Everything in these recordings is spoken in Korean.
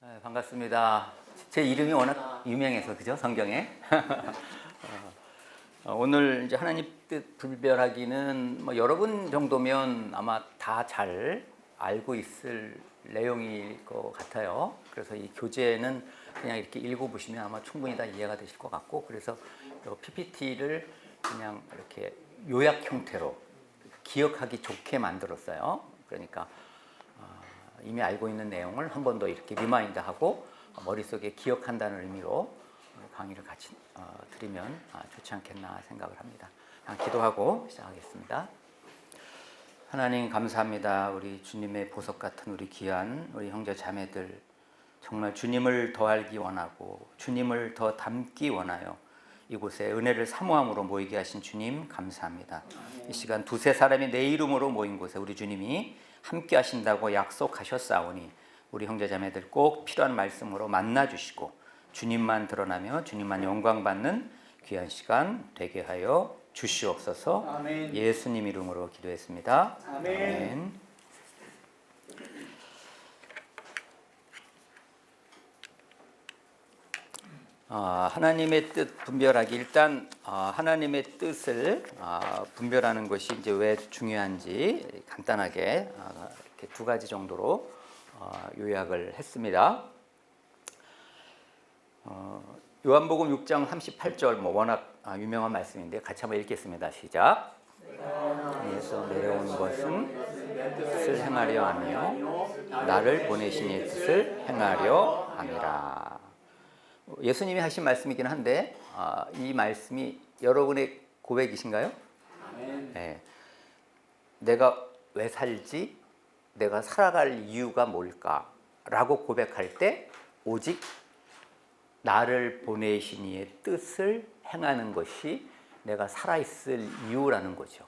네, 반갑습니다. 제 이름이 워낙 유명해서 그죠? 성경에. 오늘 이제 하나님 뜻 분별하기는 뭐 여러분 정도면 아마 다 잘 알고 있을 내용일 것 같아요. 그래서 이 교재는 그냥 이렇게 읽어보시면 아마 충분히 다 이해가 되실 것 같고, 그래서 PPT를 그냥 이렇게 요약 형태로 기억하기 좋게 만들었어요. 그러니까 이미 알고 있는 내용을 한 번 더 이렇게 리마인드하고 머릿속에 기억한다는 의미로 강의를 같이 드리면 좋지 않겠나 생각을 합니다. 기도하고 시작하겠습니다. 하나님 감사합니다. 우리 주님의 보석 같은 우리 귀한 우리 형제 자매들, 정말 주님을 더 알기 원하고 주님을 더 닮기 원하여 이곳에 은혜를 사모함으로 모이게 하신 주님 감사합니다. 이 시간 두세 사람이 내 이름으로 모인 곳에 우리 주님이 함께 하신다고 약속하셨사오니 우리 형제자매들 꼭 필요한 말씀으로 만나주시고 주님만 드러나며 주님만 영광 받는 귀한 시간 되게 하여 주시옵소서. 아멘. 예수님 이름으로 기도했습니다. 아멘. 하나님의 뜻 분별하기. 일단 하나님의 뜻을 분별하는 것이 이제 왜 중요한지 간단하게 이렇게 두 가지 정도로 요약을 했습니다. 요한복음 6장 38절 워낙 유명한 말씀인데 같이 한번 읽겠습니다. 시작. 위에서 내려온 것은 뜻을 행하려 하며 나를 보내신 이의 뜻을 행하려 함이라. 예수님이 하신 말씀이긴 한데 이 말씀이 여러분의 고백이신가요? 네. 내가 왜 살지? 내가 살아갈 이유가 뭘까? 라고 고백할 때 오직 나를 보내신 이의 뜻을 행하는 것이 내가 살아있을 이유라는 거죠.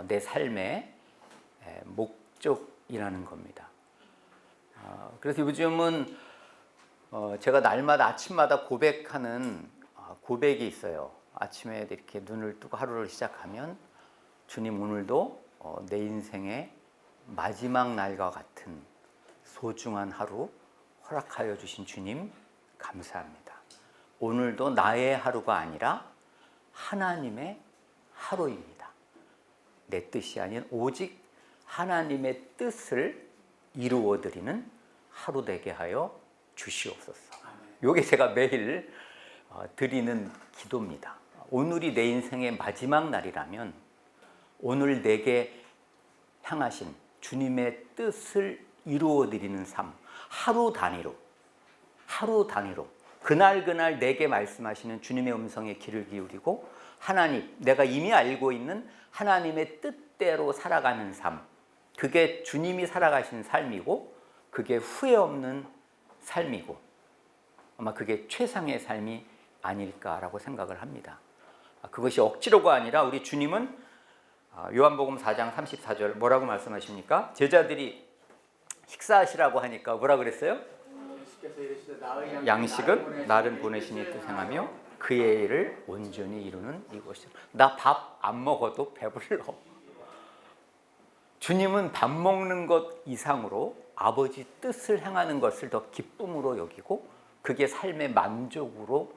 내 삶의 목적이라는 겁니다. 그래서 요즘은 제가 날마다 아침마다 고백하는 고백이 있어요. 아침에 이렇게 눈을 뜨고 하루를 시작하면 주님 오늘도 내 인생의 마지막 날과 같은 소중한 하루 허락하여 주신 주님 감사합니다. 오늘도 나의 하루가 아니라 하나님의 하루입니다. 내 뜻이 아닌 오직 하나님의 뜻을 이루어드리는 하루 되게 하여 주시옵소서. 이게 제가 매일 드리는 기도입니다. 오늘이 내 인생의 마지막 날이라면 오늘 내게 향하신 주님의 뜻을 이루어드리는 삶, 하루 단위로 그날 내게 말씀하시는 주님의 음성에 귀를 기울이고 하나님, 내가 이미 알고 있는 하나님의 뜻대로 살아가는 삶, 그게 주님이 살아가신 삶이고 그게 후회 없는 삶이고 아마 그게 최상의 삶이 아닐까라고 생각을 합니다. 그것이 억지로가 아니라 우리 주님은 요한복음 4장 34절 뭐라고 말씀하십니까? 제자들이 식사하시라고 하니까 뭐라 그랬어요? 양식은 나를 보내신 이의 뜻을 행하며 그의 일을 온전히 이루는 이것이다. 나 밥 안 먹어도 배불러. 주님은 밥 먹는 것 이상으로 아버지 뜻을 행하는 것을 더 기쁨으로 여기고 그게 삶의 만족으로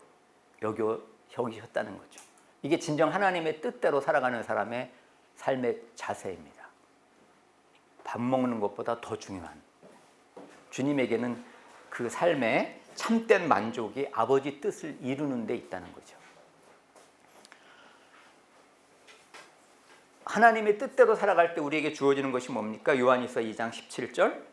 여기셨다는 거죠. 이게 진정 하나님의 뜻대로 살아가는 사람의 삶의 자세입니다. 밥 먹는 것보다 더 중요한, 주님에게는 그 삶의 참된 만족이 아버지 뜻을 이루는 데 있다는 거죠. 하나님의 뜻대로 살아갈 때 우리에게 주어지는 것이 뭡니까? 요한일서 2장 17절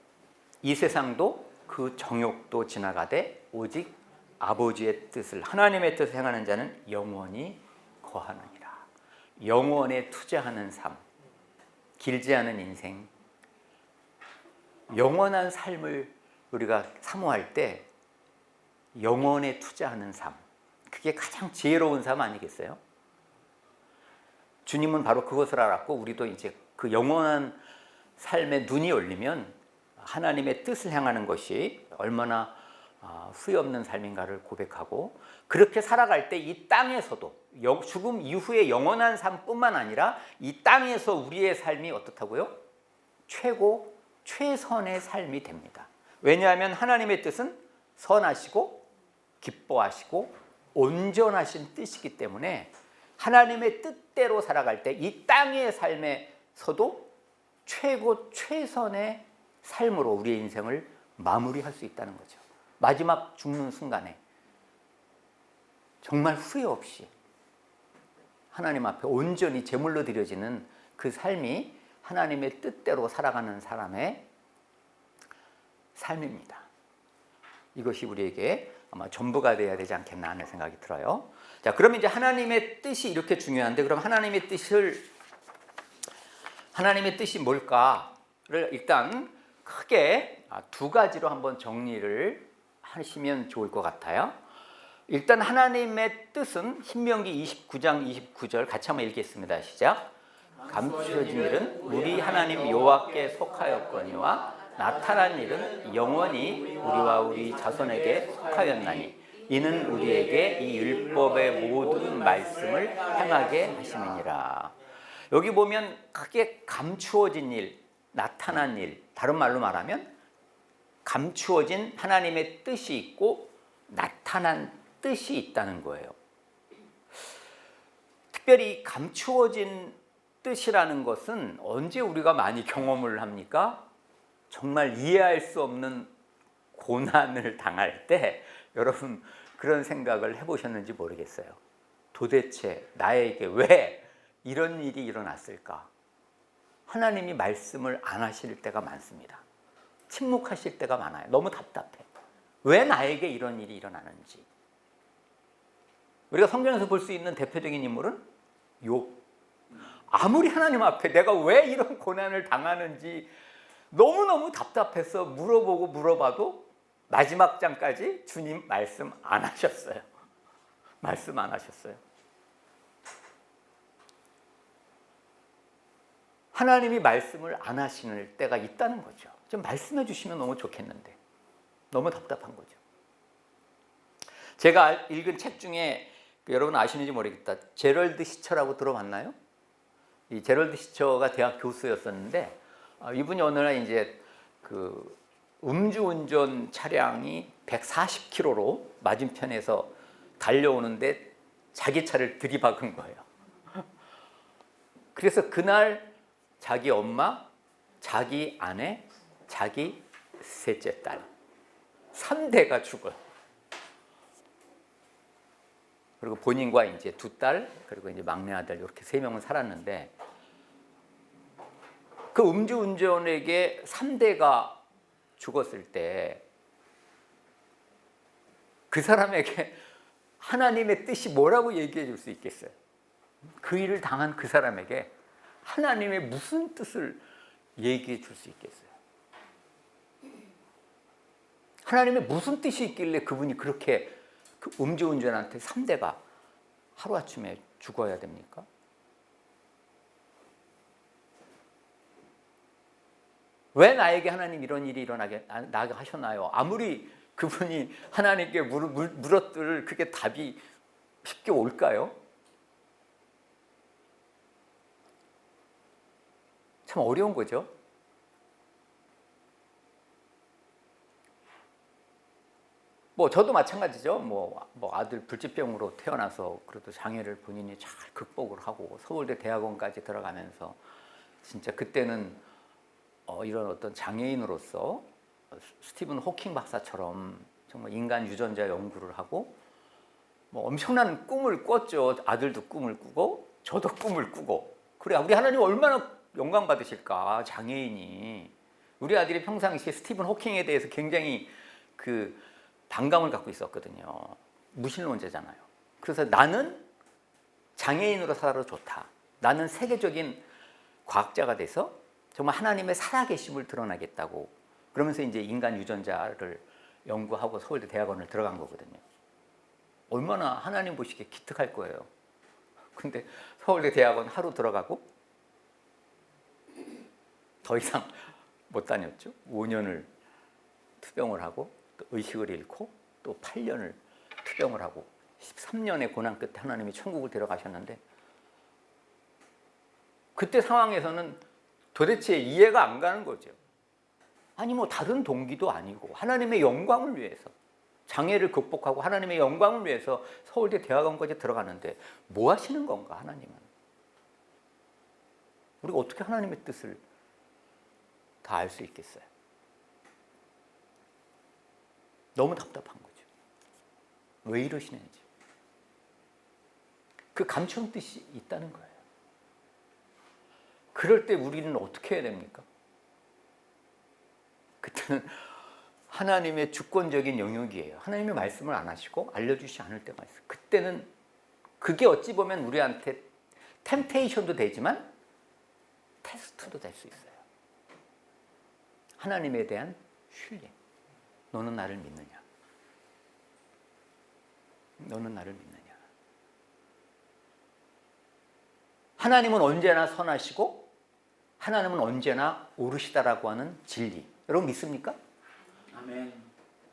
이 세상도 그 정욕도 지나가되 오직 아버지의 뜻을 하나님의 뜻을 행하는 자는 영원히 거하느니라. 영원에 투자하는 삶, 길지 않은 인생, 영원한 삶을 우리가 사모할 때 영원에 투자하는 삶, 그게 가장 지혜로운 삶 아니겠어요? 주님은 바로 그것을 알았고 우리도 이제 그 영원한 삶에 눈이 열리면 하나님의 뜻을 향하는 것이 얼마나 후회 없는 삶인가를 고백하고 그렇게 살아갈 때 이 땅에서도 죽음 이후의 영원한 삶뿐만 아니라 이 땅에서 우리의 삶이 어떻다고요? 최선의 삶이 됩니다. 왜냐하면 하나님의 뜻은 선하시고 기뻐하시고 온전하신 뜻이기 때문에 하나님의 뜻대로 살아갈 때 이 땅의 삶에서도 최고 최선의 삶으로 우리의 인생을 마무리할 수 있다는 거죠. 마지막 죽는 순간에 정말 후회 없이 하나님 앞에 온전히 제물로 드려지는 그 삶이 하나님의 뜻대로 살아가는 사람의 삶입니다. 이것이 우리에게 아마 전부가 되어야 되지 않겠나 하는 생각이 들어요. 자, 그럼 이제 하나님의 뜻이 이렇게 중요한데, 그럼 하나님의 뜻이 뭘까를 일단 크게 두 가지로 한번 정리를 하시면 좋을 것 같아요. 일단 하나님의 뜻은 신명기 29장 29절 같이 한번 읽겠습니다. 시작. 감추어진 일은 우리 하나님 여호와께 속하였거니와 나타난 일은 영원히 우리와 우리 자손에게 속하였나니 이는 우리에게 이 율법의 모든 말씀을 행하게 하심이니라. 여기 보면 크게 감추어진 일, 나타난 일, 다른 말로 말하면 감추어진 하나님의 뜻이 있고 나타난 뜻이 있다는 거예요. 특별히 감추어진 뜻이라는 것은 언제 우리가 많이 경험을 합니까? 정말 이해할 수 없는 고난을 당할 때 여러분 그런 생각을 해보셨는지 모르겠어요. 도대체 나에게 왜 이런 일이 일어났을까? 하나님이 말씀을 안 하실 때가 많습니다. 침묵하실 때가 많아요. 너무 답답해. 왜 나에게 이런 일이 일어나는지. 우리가 성경에서 볼 수 있는 대표적인 인물은 욥. 아무리 하나님 앞에 내가 왜 이런 고난을 당하는지 너무너무 답답해서 물어봐도 마지막 장까지 주님 말씀 안 하셨어요. 말씀 안 하셨어요. 하나님이 말씀을 안 하시는 때가 있다는 거죠. 좀 말씀해 주시면 너무 좋겠는데 너무 답답한 거죠. 제가 읽은 책 중에 여러분 아시는지 모르겠다. 제럴드 시처라고 들어봤나요? 이 제럴드 시처가 대학 교수였었는데 이분이 어느 날 이제 그 음주운전 차량이 140km로 맞은편에서 달려오는데 자기 차를 들이박은 거예요. 그래서 그날 자기 엄마, 자기 아내, 자기 셋째 딸 3대가 죽어요. 그리고 본인과 이제 두 딸, 그리고 이제 막내 아들 이렇게 3명은 살았는데 그 음주운전에게 3대가 죽었을 때 그 사람에게 하나님의 뜻이 뭐라고 얘기해 줄 수 있겠어요? 그 일을 당한 그 사람에게 하나님의 무슨 뜻을 얘기해 줄 수 있겠어요? 하나님의 무슨 뜻이 있길래 그분이 그렇게 그 음주운전한테 3대가 하루아침에 죽어야 됩니까? 왜 나에게 하나님 이런 일이 일어나게 하셨나요? 아무리 그분이 하나님께 물었을 그게 답이 쉽게 올까요? 참 어려운 거죠. 뭐 저도 마찬가지죠. 뭐 아들 불치병으로 태어나서 그래도 장애를 본인이 잘 극복을 하고 서울대 대학원까지 들어가면서 진짜 그때는 이런 어떤 장애인으로서 스티븐 호킹 박사처럼 정말 인간 유전자 연구를 하고 뭐 엄청난 꿈을 꿨죠. 아들도 꿈을 꾸고 저도 꿈을 꾸고. 그래 우리 하나님 얼마나 영광 받으실까. 장애인이 우리 아들이 평상시에 스티븐 호킹에 대해서 굉장히 그 반감을 갖고 있었거든요. 무신론자잖아요. 그래서 나는 장애인으로 살아도 좋다. 나는 세계적인 과학자가 돼서 정말 하나님의 살아계심을 드러나겠다고 그러면서 이제 인간 유전자를 연구하고 서울대 대학원을 들어간 거거든요. 얼마나 하나님 보시기에 기특할 거예요. 근데 서울대 대학원 하루 들어가고 더 이상 못 다녔죠. 5년을 투병을 하고 또 의식을 잃고 또 8년을 투병을 하고 13년의 고난 끝에 하나님이 천국을 데려가셨는데 그때 상황에서는 도대체 이해가 안 가는 거죠. 아니 뭐 다른 동기도 아니고 하나님의 영광을 위해서 장애를 극복하고 하나님의 영광을 위해서 서울대 대학원까지 들어가는데 뭐 하시는 건가 하나님은? 우리가 어떻게 하나님의 뜻을 다 알 수 있겠어요? 너무 답답한 거죠. 왜 이러시는지. 그 감추는 뜻이 있다는 거예요. 그럴 때 우리는 어떻게 해야 됩니까? 그때는 하나님의 주권적인 영역이에요. 하나님의 말씀을 안 하시고 알려주시지 않을 때가 있어요. 그때는 그게 어찌 보면 우리한테 템테이션도 되지만 테스트도 될 수 있어요. 하나님에 대한 신뢰. 너는 나를 믿느냐? 너는 나를 믿느냐? 하나님은 언제나 선하시고 하나님은 언제나 옳으시다라고 하는 진리. 여러분 믿습니까? 아멘.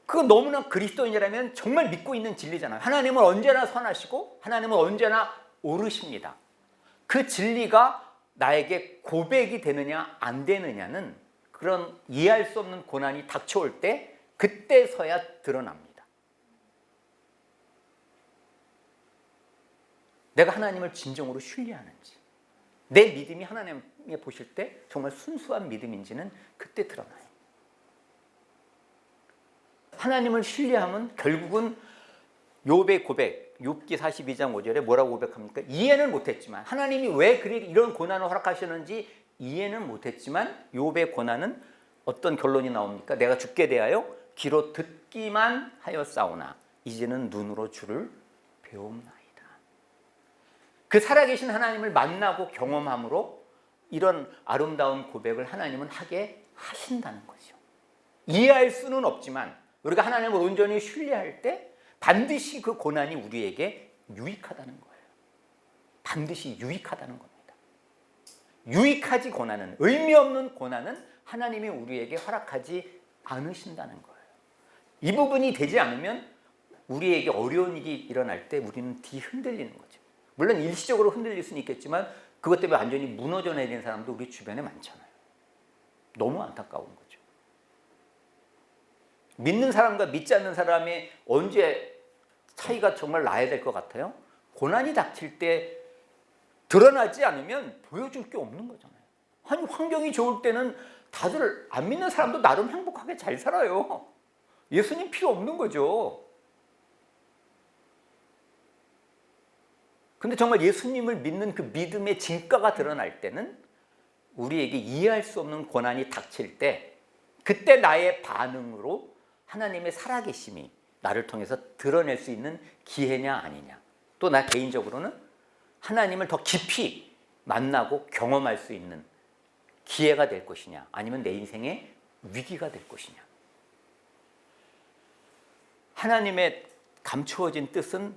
그거 너무나 그리스도인이라면 정말 믿고 있는 진리잖아요. 하나님은 언제나 선하시고 하나님은 언제나 옳으십니다. 그 진리가 나에게 고백이 되느냐 안 되느냐는 그런 이해할 수 없는 고난이 닥쳐올 때 그때서야 드러납니다. 내가 하나님을 진정으로 신뢰하는지, 내 믿음이 하나님이 보실 때 정말 순수한 믿음인지는 그때 드러나요. 하나님을 신뢰하면 결국은 욥의 고백, 욥기 42장 5절에 뭐라고 고백합니까? 이해는 못했지만 하나님이 왜 이런 고난을 허락하셨는지 이해는 못했지만 욥의 고난은 어떤 결론이 나옵니까? 내가 죽게 대하여 귀로 듣기만 하였사오나 이제는 눈으로 주를 배움나이다. 그 살아계신 하나님을 만나고 경험함으로 이런 아름다운 고백을 하나님은 하게 하신다는 거죠. 이해할 수는 없지만 우리가 하나님을 온전히 신뢰할 때 반드시 그 고난이 우리에게 유익하다는 거예요. 반드시 유익하다는 겁니다. 유익하지 고난은, 의미 없는 고난은 하나님이 우리에게 허락하지 않으신다는 거예요. 이 부분이 되지 않으면 우리에게 어려운 일이 일어날 때 우리는 뒤흔들리는 거죠. 물론 일시적으로 흔들릴 수는 있겠지만 그것 때문에 완전히 무너져 내리는 사람도 우리 주변에 많잖아요. 너무 안타까운 거죠. 믿는 사람과 믿지 않는 사람이 언제 차이가 정말 나야 될 것 같아요? 고난이 닥칠 때 드러나지 않으면 보여줄 게 없는 거잖아요. 아니 환경이 좋을 때는 다들 안 믿는 사람도 나름 행복하게 잘 살아요. 예수님 필요 없는 거죠. 근데 정말 예수님을 믿는 그 믿음의 진가가 드러날 때는 우리에게 이해할 수 없는 고난이 닥칠 때 그때 나의 반응으로 하나님의 살아계심이 나를 통해서 드러낼 수 있는 기회냐 아니냐. 또 나 개인적으로는 하나님을 더 깊이 만나고 경험할 수 있는 기회가 될 것이냐 아니면 내 인생의 위기가 될 것이냐. 하나님의 감추어진 뜻은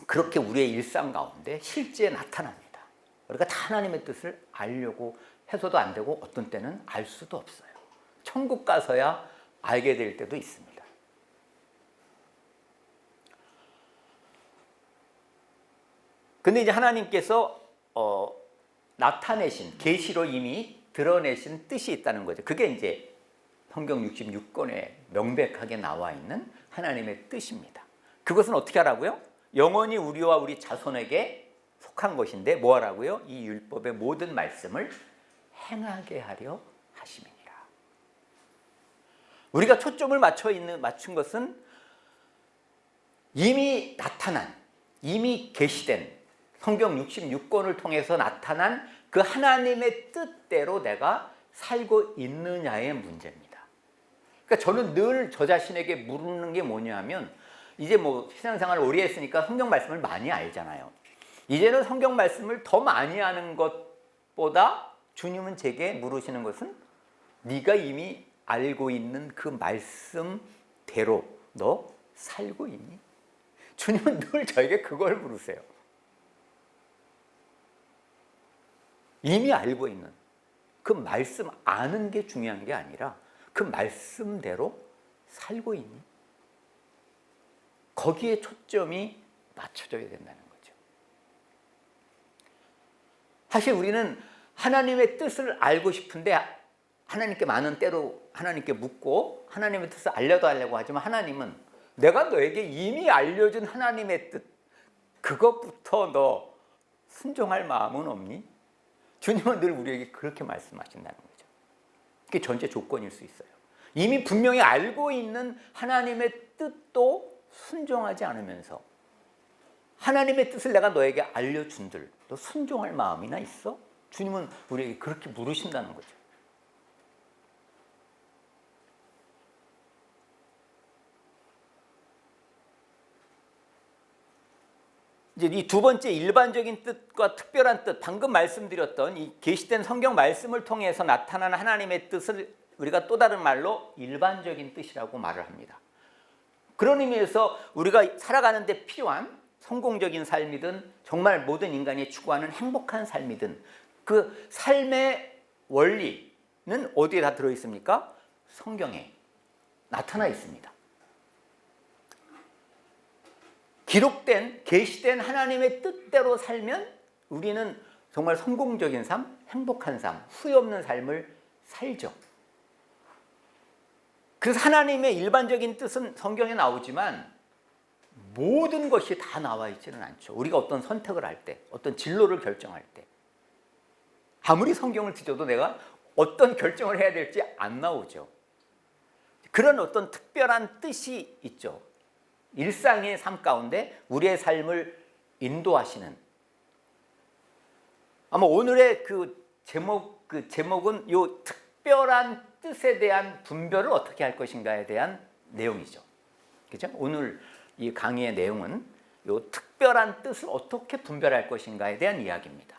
그렇게 우리의 일상 가운데 실제 나타납니다. 우리가 다 하나님의 뜻을 알려고 해서도 안 되고 어떤 때는 알 수도 없어요. 천국 가서야 알게 될 때도 있습니다. 근데 이제 하나님께서 나타내신, 계시로 이미 드러내신 뜻이 있다는 거죠. 그게 이제 성경 66권에 명백하게 나와 있는 하나님의 뜻입니다. 그것은 어떻게 하라고요? 영원히 우리와 우리 자손에게 속한 것인데 뭐 하라고요? 이 율법의 모든 말씀을 행하게 하려 하심이니라. 우리가 초점을 맞춘 것은 이미 나타난, 이미 계시된 성경 66권을 통해서 나타난 그 하나님의 뜻대로 내가 살고 있느냐의 문제입니다. 그러니까 저는 늘 저 자신에게 물는 게 뭐냐 하면 이제 뭐 신앙생활을 오래 했으니까 성경 말씀을 많이 알잖아요. 이제는 성경 말씀을 더 많이 아는 것보다 주님은 제게 물으시는 것은 네가 이미 알고 있는 그 말씀대로 너 살고 있니? 주님은 늘 저에게 그걸 물으세요. 이미 알고 있는 그 말씀 아는 게 중요한 게 아니라 그 말씀대로 살고 있니? 거기에 초점이 맞춰져야 된다는 거죠. 사실 우리는 하나님의 뜻을 알고 싶은데 하나님께 많은 때로 하나님께 묻고 하나님의 뜻을 알려달라고 하지만 하나님은 내가 너에게 이미 알려준 하나님의 뜻, 그것부터 너 순종할 마음은 없니? 주님은 늘 우리에게 그렇게 말씀하신다는 거죠. 그게 전제 조건일 수 있어요. 이미 분명히 알고 있는 하나님의 뜻도 순종하지 않으면서 하나님의 뜻을 내가 너에게 알려준들 너 순종할 마음이나 있어? 주님은 우리에게 그렇게 물으신다는 거죠. 이제 이 두 번째 일반적인 뜻과 특별한 뜻, 방금 말씀드렸던 이 계시된 성경 말씀을 통해서 나타난 하나님의 뜻을 우리가 또 다른 말로 일반적인 뜻이라고 말을 합니다. 그런 의미에서 우리가 살아가는 데 필요한 성공적인 삶이든 정말 모든 인간이 추구하는 행복한 삶이든 그 삶의 원리는 어디에 다 들어있습니까? 성경에 나타나 있습니다. 기록된, 계시된 하나님의 뜻대로 살면 우리는 정말 성공적인 삶, 행복한 삶, 후회 없는 삶을 살죠. 그래서 하나님의 일반적인 뜻은 성경에 나오지만 모든 것이 다 나와 있지는 않죠. 우리가 어떤 선택을 할 때, 어떤 진로를 결정할 때 아무리 성경을 뒤져도 내가 어떤 결정을 해야 될지 안 나오죠. 그런 어떤 특별한 뜻이 있죠. 일상의 삶 가운데 우리의 삶을 인도하시는. 아마 오늘의 제목은 이 특별한 뜻에 대한 분별을 어떻게 할 것인가에 대한 내용이죠. 그죠? 오늘 이 강의의 내용은 이 특별한 뜻을 어떻게 분별할 것인가에 대한 이야기입니다.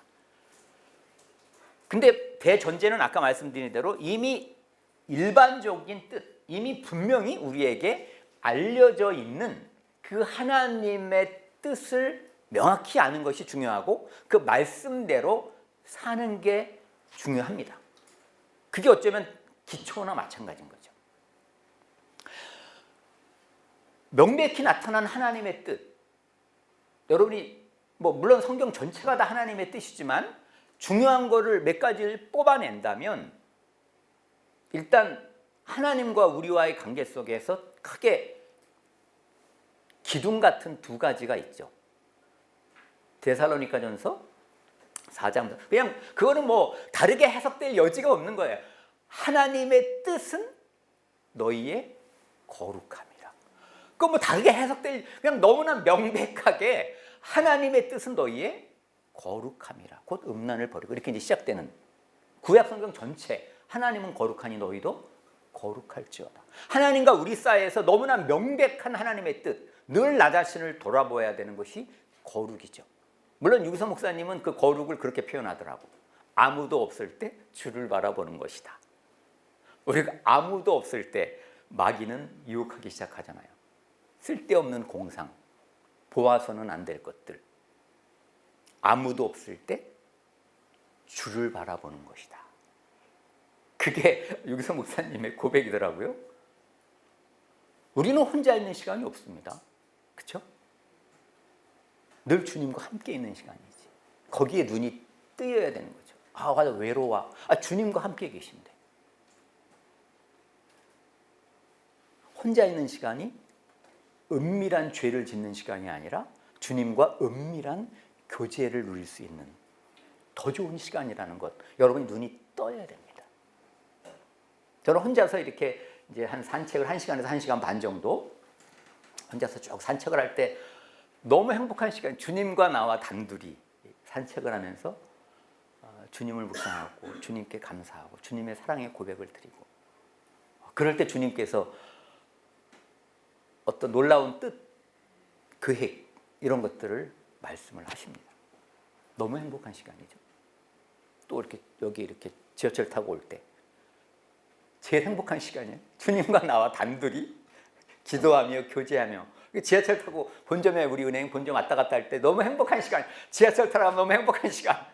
근데 대전제는 아까 말씀드린 대로 이미 일반적인 뜻, 이미 분명히 우리에게 알려져 있는 그 하나님의 뜻을 명확히 아는 것이 중요하고 그 말씀대로 사는 게 중요합니다. 그게 어쩌면 기초나 마찬가지인 거죠. 명백히 나타난 하나님의 뜻, 여러분이 물론 성경 전체가 다 하나님의 뜻이지만 중요한 거를 몇 가지를 뽑아낸다면 일단 하나님과 우리와의 관계 속에서 크게 기둥 같은 두 가지가 있죠. 데살로니가전서 4장. 그냥 그거는 다르게 해석될 여지가 없는 거예요. 하나님의 뜻은 너희의 거룩함이라. 그거 다르게 해석될, 그냥 너무나 명백하게 하나님의 뜻은 너희의 거룩함이라. 곧 음란을 버리고 이렇게 이제 시작되는 구약 성경 전체. 하나님은 거룩하니 너희도 거룩할지어다. 하나님과 우리 사이에서 너무나 명백한 하나님의 뜻, 늘 나 자신을 돌아보아야 되는 것이 거룩이죠. 물론 유기성 목사님은 그 거룩을 그렇게 표현하더라고. 아무도 없을 때 주를 바라보는 것이다. 우리가 아무도 없을 때 마귀는 유혹하기 시작하잖아요. 쓸데없는 공상, 보아서는 안 될 것들. 아무도 없을 때 주를 바라보는 것이다. 그게 유기성 목사님의 고백이더라고요. 우리는 혼자 있는 시간이 없습니다. 그렇죠? 늘 주님과 함께 있는 시간이지. 거기에 눈이 뜨여야 되는 거죠. 맞아, 외로워. 주님과 함께 계신데. 혼자 있는 시간이 은밀한 죄를 짓는 시간이 아니라 주님과 은밀한 교제를 누릴 수 있는 더 좋은 시간이라는 것, 여러분이 눈이 떠야 됩니다. 저는 혼자서 이렇게 이제 한 산책을 1시간에서 1시간 반 정도 혼자서 쭉 산책을 할 때 너무 행복한 시간, 주님과 나와 단둘이 산책을 하면서 주님을 묵상하고 주님께 감사하고 주님의 사랑의 고백을 드리고, 그럴 때 주님께서 어떤 놀라운 뜻, 계획 이런 것들을 말씀을 하십니다. 너무 행복한 시간이죠. 또 이렇게 여기 이렇게 지하철 타고 올 때 제일 행복한 시간이에요. 주님과 나와 단둘이 기도하며 교제하며. 지하철 타고 본점에 우리 은행 본점 왔다 갔다 할 때 너무 행복한 시간. 지하철 타러 가면 너무 행복한 시간.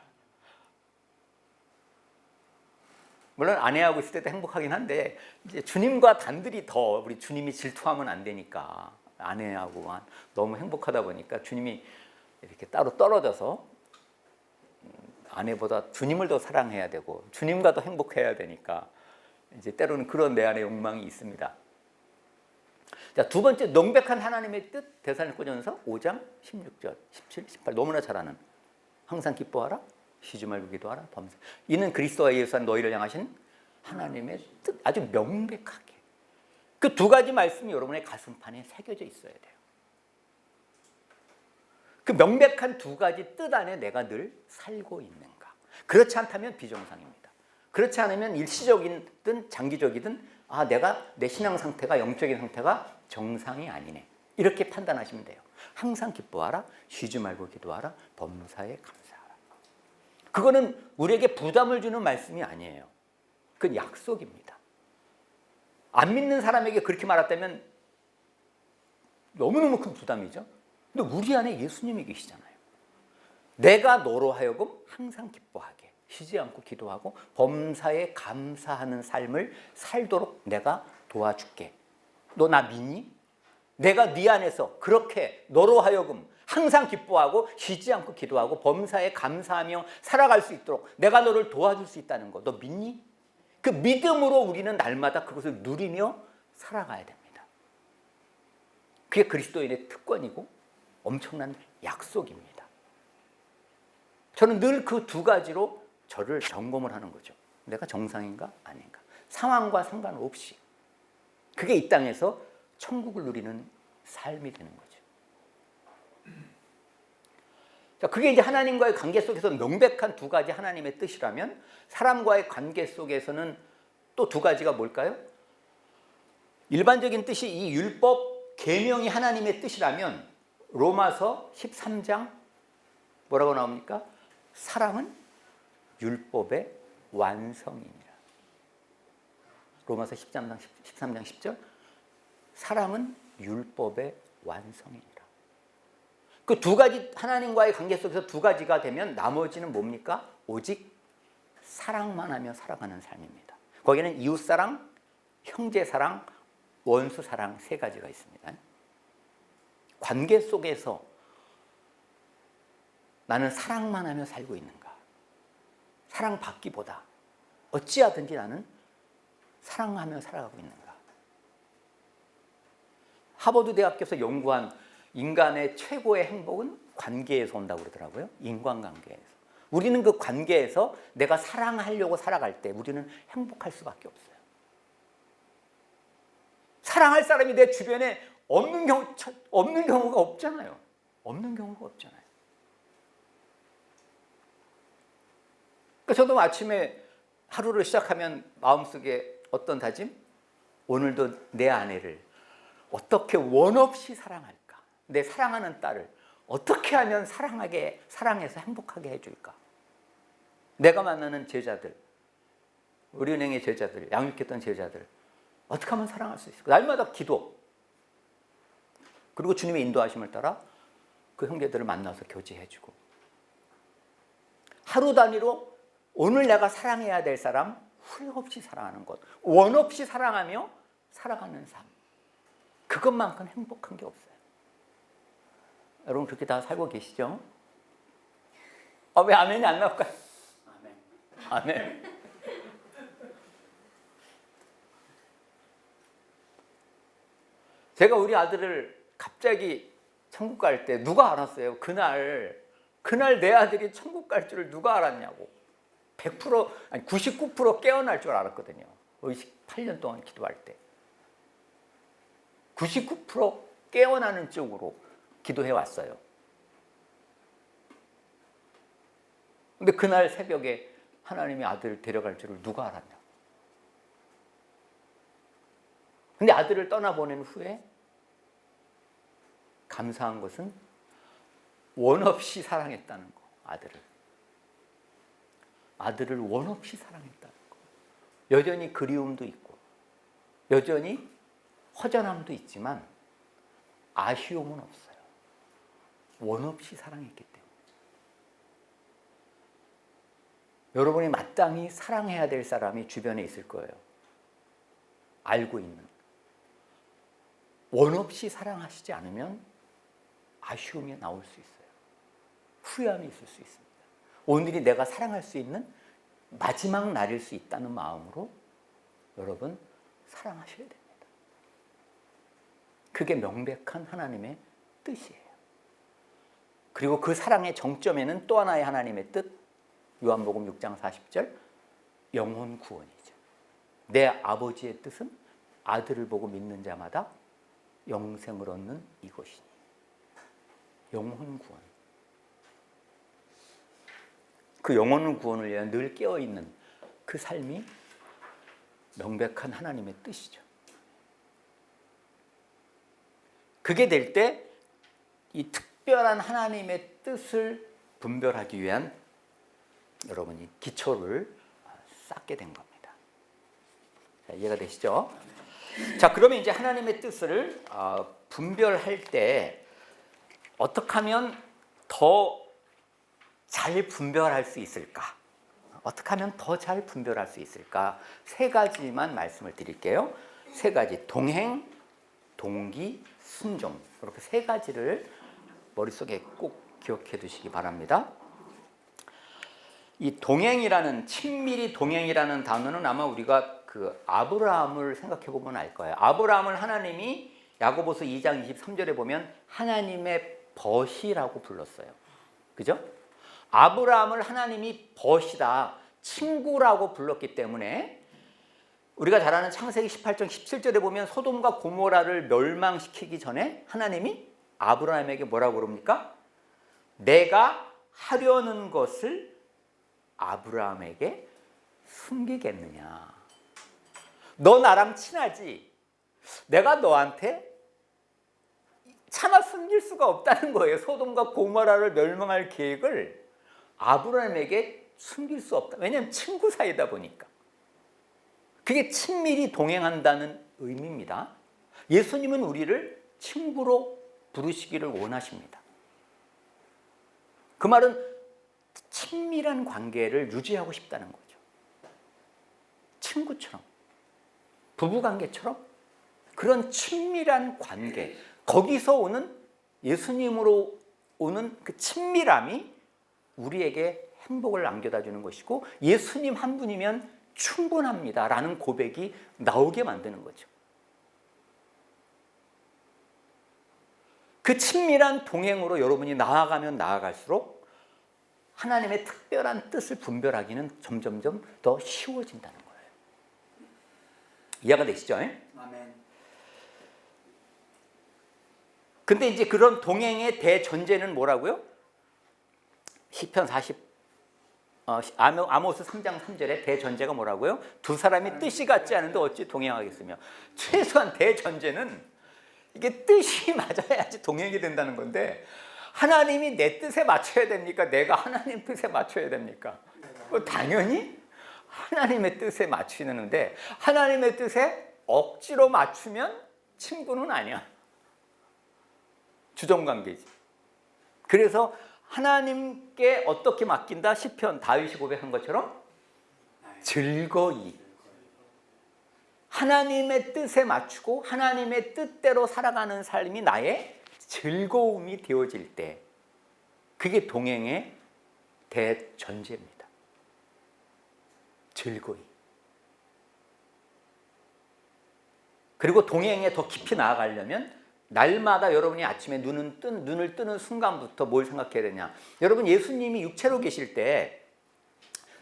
물론 아내하고 있을 때도 행복하긴 한데 이제 주님과 단둘이 더 우리 주님이 질투하면 안 되니까 아내하고 너무 행복하다 보니까 주님이 이렇게 따로 떨어져서 아내보다 주님을 더 사랑해야 되고 주님과 더 행복해야 되니까 이제 때로는 그런 내 안에 욕망이 있습니다. 자, 두 번째 명백한 하나님의 뜻, 데살로니가전서 5장 16절, 17, 18 너무나 잘 아는 항상 기뻐하라, 쉬지 말고 기도하라, 범사. 이는 그리스도와 예수 안 너희를 향하신 하나님의 뜻, 아주 명백하게. 그 두 가지 말씀이 여러분의 가슴판에 새겨져 있어야 돼요. 그 명백한 두 가지 뜻 안에 내가 늘 살고 있는가. 그렇지 않다면 비정상입니다. 그렇지 않으면 일시적이든 장기적이든 내가 내 신앙 상태가, 영적인 상태가 정상이 아니네, 이렇게 판단하시면 돼요. 항상 기뻐하라, 쉬지 말고 기도하라, 범사에 감사하라. 그거는 우리에게 부담을 주는 말씀이 아니에요. 그건 약속입니다. 안 믿는 사람에게 그렇게 말했다면 너무너무 큰 부담이죠. 근데 우리 안에 예수님이 계시잖아요. 내가 너로 하여금 항상 기뻐하게, 쉬지 않고 기도하고 범사에 감사하는 삶을 살도록 내가 도와줄게. 너 나 믿니? 내가 네 안에서 그렇게 너로 하여금 항상 기뻐하고 쉬지 않고 기도하고 범사에 감사하며 살아갈 수 있도록 내가 너를 도와줄 수 있다는 거, 너 믿니? 그 믿음으로 우리는 날마다 그것을 누리며 살아가야 됩니다. 그게 그리스도인의 특권이고 엄청난 약속입니다. 저는 늘 그 두 가지로 저를 점검을 하는 거죠. 내가 정상인가 아닌가. 상황과 상관없이. 그게 이 땅에서 천국을 누리는 삶이 되는 거죠. 자, 그게 이제 하나님과의 관계 속에서 명백한 두 가지 하나님의 뜻이라면, 사람과의 관계 속에서는 또 두 가지가 뭘까요? 일반적인 뜻이 이 율법, 계명이 하나님의 뜻이라면 로마서 13장 뭐라고 나옵니까? 사랑은 율법의 완성이니라. 로마서 13장 10절. 사랑은 율법의 완성이니라. 그 두 가지 하나님과의 관계 속에서 두 가지가 되면 나머지는 뭡니까? 오직 사랑만 하며 살아가는 삶입니다. 거기는 이웃사랑, 형제사랑, 원수사랑 세 가지가 있습니다. 관계 속에서 나는 사랑만 하며 살고 있는가? 사랑받기보다 어찌하든지 나는 사랑하며 살아가고 있는가? 하버드 대학교에서 연구한 인간의 최고의 행복은 관계에서 온다고 그러더라고요. 인간관계에서. 우리는 그 관계에서 내가 사랑하려고 살아갈 때 우리는 행복할 수밖에 없어요. 사랑할 사람이 내 주변에 없는 경우가 없잖아요. 없는 경우가 없잖아요. 그러니까 저도 아침에 하루를 시작하면 마음속에 어떤 다짐? 오늘도 내 아내를 어떻게 원 없이 사랑할까? 내 사랑하는 딸을 어떻게 하면 사랑해서 행복하게 해줄까? 내가 만나는 제자들, 우리은행의 제자들, 양육했던 제자들 어떻게 하면 사랑할 수 있을까? 날마다 기도, 그리고 주님의 인도하심을 따라 그 형제들을 만나서 교제해주고, 하루 단위로 오늘 내가 사랑해야 될 사람 후회 없이 사랑하는 것, 원 없이 사랑하며 살아가는 삶, 그것만큼 행복한 게 없어요. 여러분 그렇게 다 살고 계시죠? 왜 아멘이 안 나올까요? 아멘. 아멘. 제가 우리 아들을 갑자기 천국 갈 때 누가 알았어요? 그날 내 아들이 천국 갈 줄을 누가 알았냐고. 100% 아니 99% 깨어날 줄 알았거든요. 의식 8년 동안 기도할 때 99% 깨어나는 쪽으로 기도해 왔어요. 근데 그날 새벽에 하나님이 아들을 데려갈 줄을 누가 알았냐. 근데 아들을 떠나보낸 후에 감사한 것은 원 없이 사랑했다는 거. 아들을 원 없이 사랑했다는 거. 여전히 그리움도 있고 여전히 허전함도 있지만 아쉬움은 없어요. 원 없이 사랑했기 때문에. 여러분이 마땅히 사랑해야 될 사람이 주변에 있을 거예요. 알고 있는. 원 없이 사랑하시지 않으면 아쉬움이 나올 수 있어요. 후회함이 있을 수 있습니다. 오늘이 내가 사랑할 수 있는 마지막 날일 수 있다는 마음으로 여러분 사랑하셔야 됩니다. 그게 명백한 하나님의 뜻이에요. 그리고 그 사랑의 정점에는 또 하나의 하나님의 뜻, 요한복음 6장 40절, 영혼 구원이죠. 내 아버지의 뜻은 아들을 보고 믿는 자마다 영생을 얻는 이것이니. 영혼 구원. 그 영혼 구원을 위해 늘 깨어있는 그 삶이 명백한 하나님의 뜻이죠. 그게 될 때 이 특별한 하나님의 뜻을 분별하기 위한 여러분이 기초를 쌓게 된 겁니다. 자, 이해가 되시죠? 자, 그러면 이제 하나님의 뜻을 분별할 때 어떻게 하면 더 잘 분별할 수 있을까? 어떻게 하면 더 잘 분별할 수 있을까? 세 가지만 말씀을 드릴게요. 세 가지. 동행, 동기, 순종. 이렇게 세 가지를 머릿속에 꼭 기억해 두시기 바랍니다. 이 동행이라는, 친밀히 동행이라는 단어는 아마 우리가 그 아브라함을 생각해 보면 알 거예요. 아브라함을 하나님이 야고보서 2장 23절에 보면 하나님의 벗이라고 불렀어요. 그죠? 아브라함을 하나님이 벗이다, 친구라고 불렀기 때문에 우리가 잘 아는 창세기 18장 17절에 보면 소돔과 고모라를 멸망시키기 전에 하나님이 아브라함에게 뭐라고 그럽니까? 내가 하려는 것을 아브라함에게 숨기겠느냐? 너 나랑 친하지? 내가 너한테 차마 숨길 수가 없다는 거예요. 소돔과 고모라를 멸망할 계획을 아브라함에게 숨길 수 없다. 왜냐하면 친구 사이다 보니까. 그게 친밀히 동행한다는 의미입니다. 예수님은 우리를 친구로 부르시기를 원하십니다. 그 말은 친밀한 관계를 유지하고 싶다는 거죠. 친구처럼, 부부관계처럼 그런 친밀한 관계, 거기서 오는 예수님으로 오는 그 친밀함이 우리에게 행복을 안겨다 주는 것이고 예수님 한 분이면 충분합니다 라는 고백이 나오게 만드는 거죠. 그 친밀한 동행으로 여러분이 나아가면 나아갈수록 하나님의 특별한 뜻을 분별하기는 점점점 더 쉬워진다는 거예요. 이해가 되시죠? 아멘. 근데 이제 그런 동행의 대전제는 뭐라고요? 시편 40 아모스 3장 3절에 대전제가 뭐라고요? 두 사람이 뜻이 같지 않은데 어찌 동행하겠으며. 최소한 대전제는 이게 뜻이 맞아야지 동행이 된다는 건데 하나님이 내 뜻에 맞춰야 됩니까? 내가 하나님 뜻에 맞춰야 됩니까? 당연히 하나님의 뜻에 맞추는데 하나님의 뜻에 억지로 맞추면 친구는 아니야. 주정관계지. 그래서 하나님께 어떻게 맡긴다? 시편 다윗이 고백한 것처럼 즐거이 하나님의 뜻에 맞추고 하나님의 뜻대로 살아가는 삶이 나의 즐거움이 되어질 때 그게 동행의 대전제입니다. 즐거이. 그리고 동행에 더 깊이 나아가려면 날마다 여러분이 아침에 눈을 뜨는 순간부터 뭘 생각해야 되냐? 여러분 예수님이 육체로 계실 때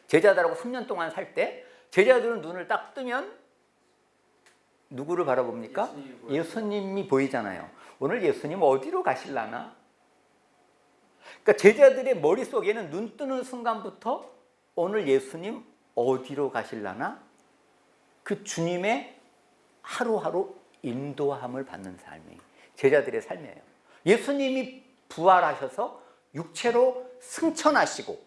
제자들하고 3년 동안 살 때 제자들은 눈을 딱 뜨면 누구를 바라봅니까? 예수님이 보이잖아요. 오늘 예수님 어디로 가실라나? 그러니까 제자들의 머릿속에는 눈 뜨는 순간부터 오늘 예수님 어디로 가실라나? 그 주님의 하루하루 인도함을 받는 삶이 제자들의 삶이에요. 예수님이 부활하셔서 육체로 승천하시고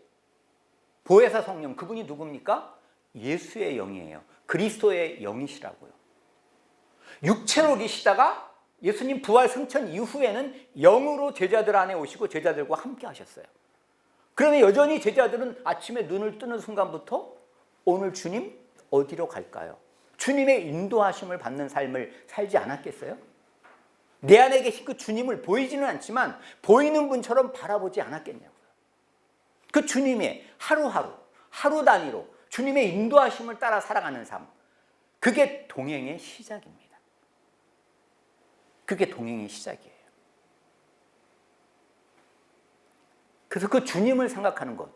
보혜사 성령 그분이 누굽니까? 예수의 영이에요. 그리스도의 영이시라고요. 육체로 계시다가 예수님 부활 승천 이후에는 영으로 제자들 안에 오시고 제자들과 함께 하셨어요. 그런데 여전히 제자들은 아침에 눈을 뜨는 순간부터 오늘 주님 어디로 갈까요? 주님의 인도하심을 받는 삶을 살지 않았겠어요? 내 안에 계신 그 주님을 보이지는 않지만 보이는 분처럼 바라보지 않았겠냐고요. 그 주님의 하루하루, 하루 단위로 주님의 인도하심을 따라 살아가는 삶, 그게 동행의 시작입니다. 그게 동행의 시작이에요. 그래서 그 주님을 생각하는 것,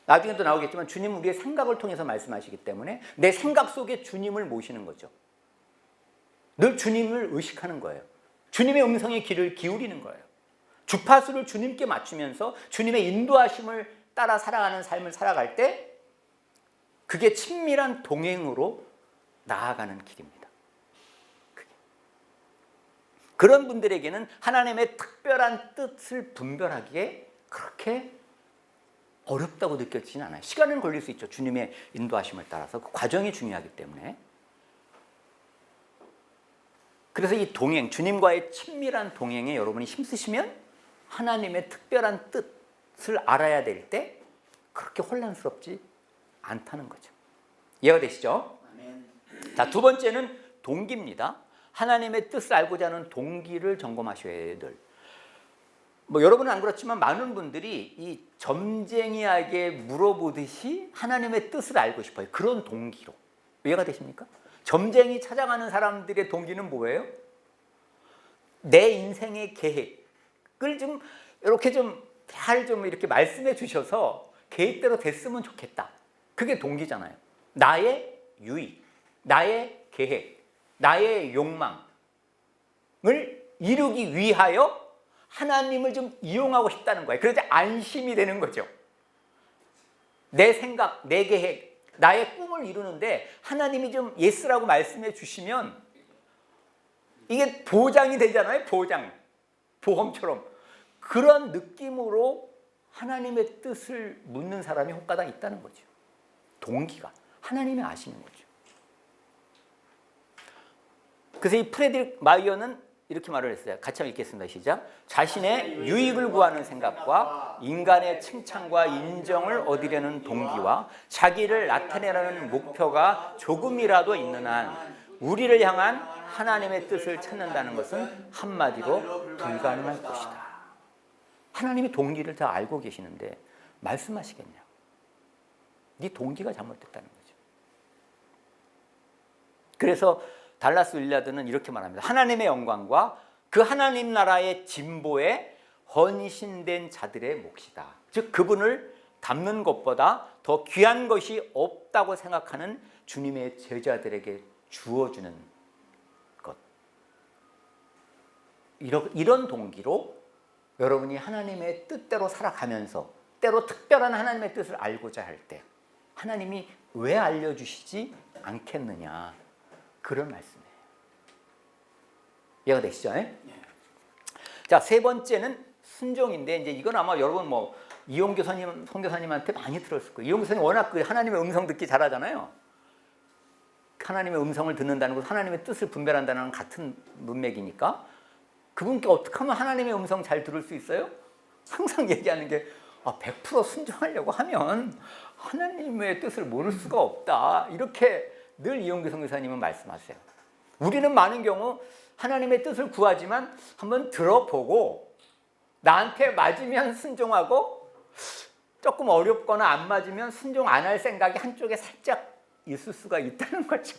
나중에도 나오겠지만 주님은 우리의 생각을 통해서 말씀하시기 때문에 내 생각 속에 주님을 모시는 거죠. 늘 주님을 의식하는 거예요. 주님의 음성에 귀를 기울이는 거예요. 주파수를 주님께 맞추면서 주님의 인도하심을 따라 살아가는 삶을 살아갈 때 그게 친밀한 동행으로 나아가는 길입니다. 그런 분들에게는 하나님의 특별한 뜻을 분별하기에 그렇게 어렵다고 느껴지진 않아요. 시간은 걸릴 수 있죠. 주님의 인도하심을 따라서. 그 과정이 중요하기 때문에. 그래서 이 동행, 주님과의 친밀한 동행에 여러분이 힘쓰시면 하나님의 특별한 뜻을 알아야 될 때 그렇게 혼란스럽지 않다는 거죠. 이해가 되시죠? 자, 두 번째는 동기입니다. 하나님의 뜻을 알고자 하는 동기를 점검하셔야 해요. 늘. 여러분은 안 그렇지만 많은 분들이 이 점쟁이에게 물어보듯이 하나님의 뜻을 알고 싶어요. 그런 동기로. 이해가 되십니까? 점쟁이 찾아가는 사람들의 동기는 뭐예요? 내 인생의 계획을 좀 이렇게 잘 이렇게 말씀해 주셔서 계획대로 됐으면 좋겠다. 그게 동기잖아요. 나의 유익, 나의 계획, 나의 욕망을 이루기 위하여 하나님을 좀 이용하고 싶다는 거예요. 그래서 안심이 되는 거죠. 내 생각, 내 계획, 나의 꿈을 이루는데 하나님이 좀 예스라고 말씀해 주시면 이게 보장이 되잖아요. 보장, 보험처럼. 그런 느낌으로 하나님의 뜻을 묻는 사람이 혹가다 있다는 거죠. 동기가 하나님이 아시는 거죠. 그래서 이 프레드릭 마이어는 이렇게 말을 했어요. 같이 한번 읽겠습니다. 시작. 자신의 유익을 구하는 생각과 인간의 칭찬과 인정을 얻으려는 동기와 자기를 나타내라는 목표가 조금이라도 있는 한 우리를 향한 하나님의 뜻을 찾는다는 것은 한마디로 불가능할 것이다. 하나님이 동기를 다 알고 계시는데 말씀하시겠냐? 네 동기가 잘못됐다는 거죠. 그래서 달라스 윌라드는 이렇게 말합니다. 하나님의 영광과 그 하나님 나라의 진보에 헌신된 자들의 몫이다. 즉 그분을 닮는 것보다 더 귀한 것이 없다고 생각하는 주님의 제자들에게 주어주는 것. 이런 동기로 여러분이 하나님의 뜻대로 살아가면서 때로 특별한 하나님의 뜻을 알고자 할 때 하나님이 왜 알려주시지 않겠느냐, 그런 말씀이에요. 이해가 되시죠? 자, 세 번째는 순종인데, 이제 이건 아마 여러분 이용규 선교사님한테 많이 들었을 거예요. 이용규 선생님 워낙 그 하나님의 음성 듣기 잘하잖아요. 하나님의 음성을 듣는다는 것, 하나님의 뜻을 분별한다는 건 같은 문맥이니까 그분께 어떻게 하면 하나님의 음성 잘 들을 수 있어요? 항상 얘기하는 게 100% 순종하려고 하면 하나님의 뜻을 모를 수가 없다. 이렇게 늘 이용규 선교사님은 말씀하세요. 우리는 많은 경우 하나님의 뜻을 구하지만 한번 들어보고 나한테 맞으면 순종하고 조금 어렵거나 안 맞으면 순종 안 할 생각이 한쪽에 살짝 있을 수가 있다는 거죠.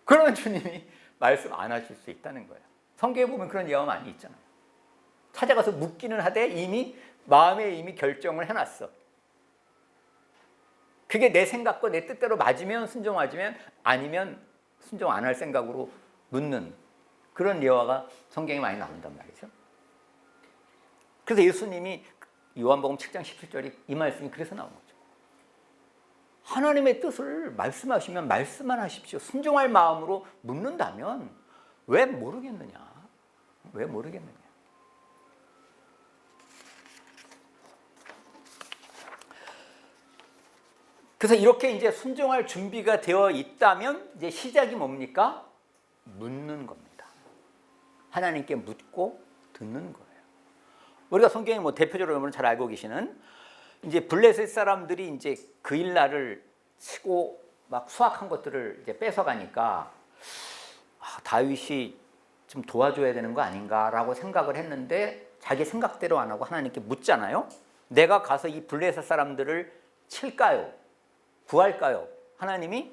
그러면 주님이 말씀 안 하실 수 있다는 거예요. 성경에 보면 그런 예화 많이 있잖아요. 찾아가서 묻기는 하되 이미 마음에 이미 결정을 해놨어. 그게 내 생각과 내 뜻대로 맞으면 순종하지만 아니면 순종 안 할 생각으로 묻는 그런 예화가 성경에 많이 나온단 말이죠. 그래서 예수님이 요한복음 7장 17절이 이 말씀이 그래서 나온 거죠. 하나님의 뜻을 말씀하시면 말씀만 하십시오. 순종할 마음으로 묻는다면 왜 모르겠느냐? 왜 모르겠느냐? 그래서 이렇게 이제 순종할 준비가 되어 있다면 이제 시작이 뭡니까? 묻는 겁니다. 하나님께 묻고 듣는 거예요. 우리가 성경에 대표적으로 여러분 잘 알고 계시는 이제 블레셋 사람들이 이제 그 일날을 치고 막 수확한 것들을 이제 뺏어가니까 다윗이 좀 도와줘야 되는 거 아닌가라고 생각을 했는데 자기 생각대로 안 하고 하나님께 묻잖아요. 내가 가서 이 블레셋 사람들을 칠까요? 구할까요? 하나님이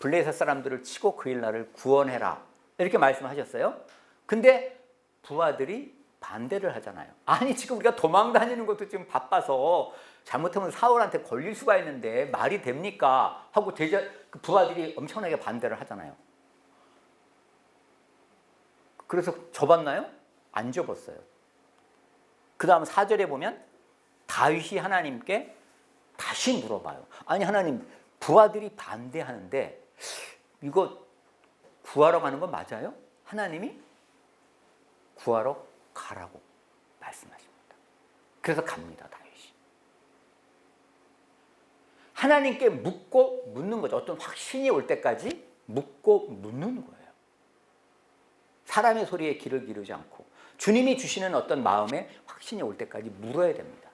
블레셋 사람들을 치고 그 일날을 구원해라 이렇게 말씀하셨어요. 근데 부하들이 반대를 하잖아요. 아니 지금 우리가 도망 다니는 것도 지금 바빠서 잘못하면 사울한테 걸릴 수가 있는데 말이 됩니까? 하고 그 부하들이 엄청나게 반대를 하잖아요. 그래서 접었나요? 안 접었어요. 그 다음 4절에 보면 다윗이 하나님께 다시 물어봐요. 아니 하나님, 부하들이 반대하는데 이거 구하러 가는 건 맞아요? 하나님이 구하러 가라고 말씀하십니다. 그래서 갑니다, 다윗이. 하나님께 묻고 묻는 거죠. 어떤 확신이 올 때까지 묻고 묻는 거예요. 사람의 소리에 귀를 기르지 않고 주님이 주시는 어떤 마음에 확신이 올 때까지 물어야 됩니다.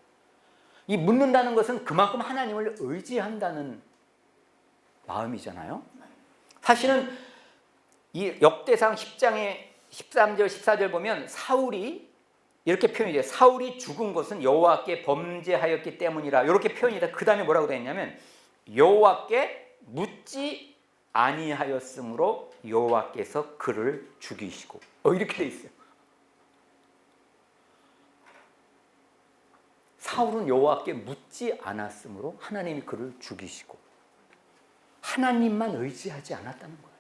이 묻는다는 것은 그만큼 하나님을 의지한다는 마음이잖아요. 사실은 이 역대상 10장의 13절 14절 보면 사울이 이렇게 표현이 돼요. 사울이 죽은 것은 여호와께 범죄하였기 때문이라, 이렇게 표현이 돼. 그 다음에 뭐라고 되어 있냐면 여호와께 묻지 아니하였으므로 여호와께서 그를 죽이시고, 이렇게 돼 있어요. 사울은 여호와께 묻지 않았으므로 하나님이 그를 죽이시고, 하나님만 의지하지 않았다는 거예요.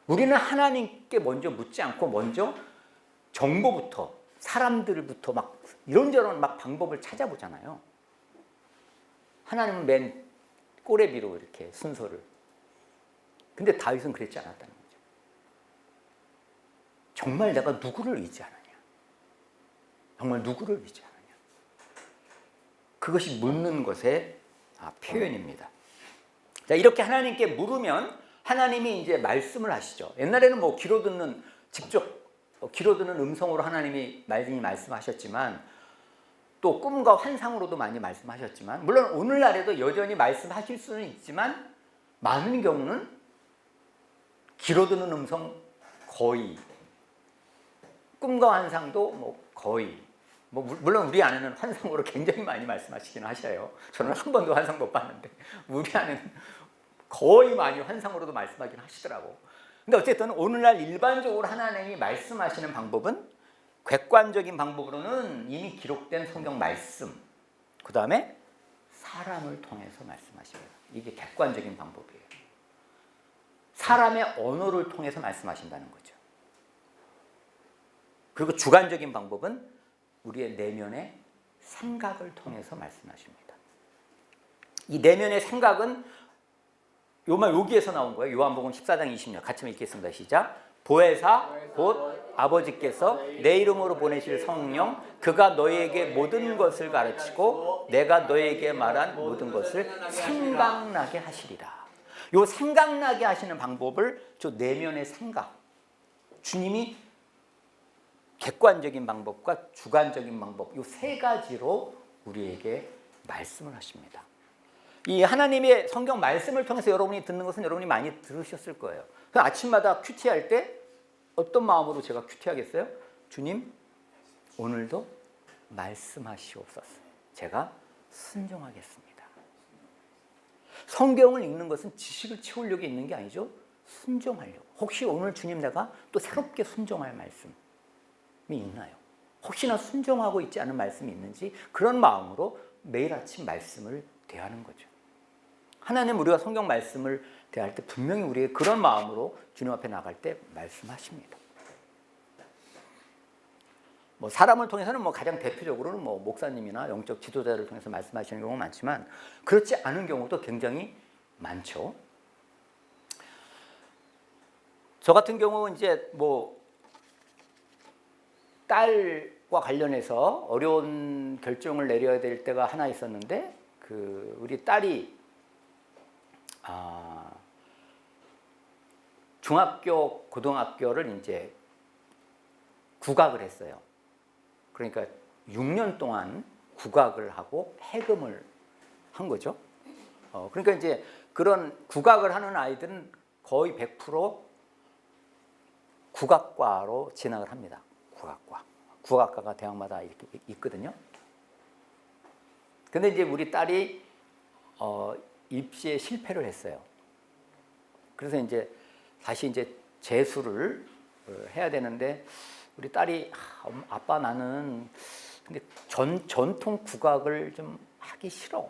우리는 하나님께 먼저 묻지 않고 먼저 정보부터, 사람들부터 막 이런저런 막 방법을 찾아보잖아요. 하나님은 맨 꼬레비로 이렇게 순서를. 근데 다윗은 그랬지 않았다는 거죠. 정말 내가 누구를 의지하느냐? 정말 누구를 의지하느냐? 그것이 묻는 것의 표현입니다. 자, 이렇게 하나님께 물으면 하나님이 이제 말씀을 하시죠. 옛날에는 뭐 귀로 듣는, 직접 귀로 듣는 음성으로 하나님이 많이 말씀하셨지만, 또 꿈과 환상으로도 많이 말씀하셨지만, 물론 오늘날에도 여전히 말씀하실 수는 있지만 많은 경우는 귀로 듣는 음성 거의, 꿈과 환상도 뭐 거의, 뭐 물론 우리 아내는 환상으로 굉장히 많이 말씀하시긴 하셔요. 저는 한 번도 환상 못 봤는데 우리 아내는 거의 많이 환상으로도 말씀하긴 하시더라고. 근데 어쨌든 오늘날 일반적으로 하나님이 말씀하시는 방법은 객관적인 방법으로는 이미 기록된 성경 말씀, 그 다음에 사람을 통해서 말씀하십니다. 이게 객관적인 방법이에요. 사람의 언어를 통해서 말씀하신다는 거죠. 그리고 주관적인 방법은 우리의 내면의 생각을 통해서 말씀하십니다. 이 내면의 생각은 여기에서 나온 거예요. 요한복음 14장 20절 같이 읽겠습니다. 시작. 보혜사 곧 아버지께서 내 이름으로 보내실 성령, 그가 너희에게 모든 것을 가르치고 내가 너희에게 말한 모든 것을 생각나게 하시리라. 요 생각나게 하시는 방법을 저 내면의 생각, 주님이 객관적인 방법과 주관적인 방법, 요 세 가지로 우리에게 말씀을 하십니다. 이 하나님의 성경 말씀을 통해서 여러분이 듣는 것은 여러분이 많이 들으셨을 거예요. 아침마다 큐티할 때 어떤 마음으로 제가 큐티하겠어요? 주님, 오늘도 말씀하시옵소서. 제가 순종하겠습니다. 성경을 읽는 것은 지식을 채우려고 있는 게 아니죠. 순종하려고. 혹시 오늘 주님 내가 또 새롭게 순종할 말씀이 있나요? 혹시나 순종하고 있지 않은 말씀이 있는지 그런 마음으로 매일 아침 말씀을 대하는 거죠. 하나님, 우리가 성경 말씀을 대할 때 분명히 우리의 그런 마음으로 주님 앞에 나갈 때 말씀하십니다. 뭐 사람을 통해서는 뭐 가장 대표적으로는 뭐 목사님이나 영적 지도자를 통해서 말씀하시는 경우가 많지만 그렇지 않은 경우도 굉장히 많죠. 저 같은 경우는 이제 뭐 딸과 관련해서 어려운 결정을 내려야 될 때가 하나 있었는데, 우리 딸이 중학교, 고등학교를 이제 국악을 했어요. 그러니까 6년 동안 국악을 하고 해금을 한 거죠. 그러니까 이제 그런 국악을 하는 아이들은 거의 100% 국악과로 진학을 합니다. 국악과가 대학마다 이렇게 있거든요. 근데 이제 우리 딸이 입시에 실패를 했어요. 그래서 이제 다시 이제 재수를 해야 되는데 우리 딸이 아빠 나는 근데 전통 국악을 좀 하기 싫어.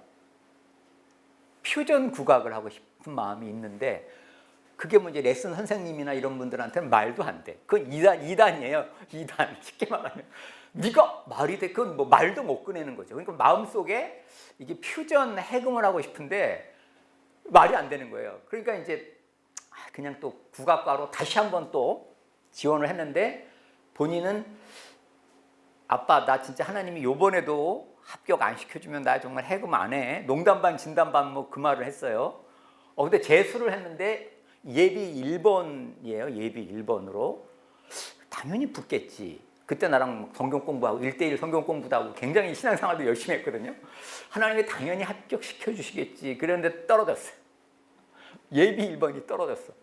퓨전 국악을 하고 싶은 마음이 있는데 그게 뭐 이제 레슨 선생님이나 이런 분들한테는 말도 안 돼. 그건 2단이에요. 2단. 쉽게 말하면. 네가 말이 돼. 그건 뭐 말도 못 꺼내는 거죠. 그러니까 마음속에 이게 퓨전 해금을 하고 싶은데 말이 안 되는 거예요. 그러니까 이제 그냥 또 국악과로 다시 한번 또 지원을 했는데 본인은 아빠 나 진짜 하나님이 요번에도 합격 안 시켜주면 나 정말 해금 안 해. 농담 반 진담 반 뭐 그 말을 했어요. 근데 재수를 했는데 예비 1번이에요. 예비 1번으로. 당연히 붙겠지. 그때 나랑 성경 공부하고 1대1 성경 공부도 하고 굉장히 신앙생활도 열심히 했거든요. 하나님이 당연히 합격시켜 주시겠지. 그랬는데 떨어졌어요. 예비 1번이 떨어졌어.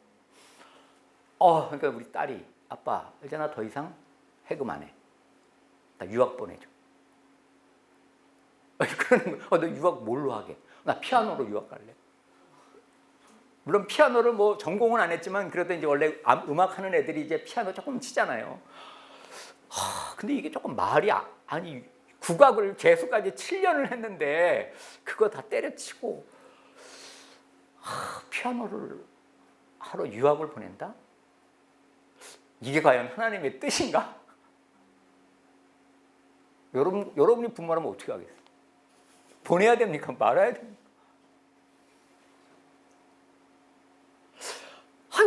그러니까 우리 딸이 아빠 이제 나 더 이상 해금 안 해. 나 유학 보내줘. 그러는 거야. 너 유학 뭘로 하게? 나 피아노로 유학 갈래. 물론 피아노를 뭐 전공은 안 했지만 그래도 이제 원래 음악 하는 애들이 이제 피아노 조금 치잖아요. 근데 이게 조금 말이 아니 국악을 재수까지 7년을 했는데 그거 다 때려치고 피아노를 하러 유학을 보낸다? 이게 과연 하나님의 뜻인가? 여러분이 부모라면 어떻게 하겠어요? 보내야 됩니까? 말아야 됩니까?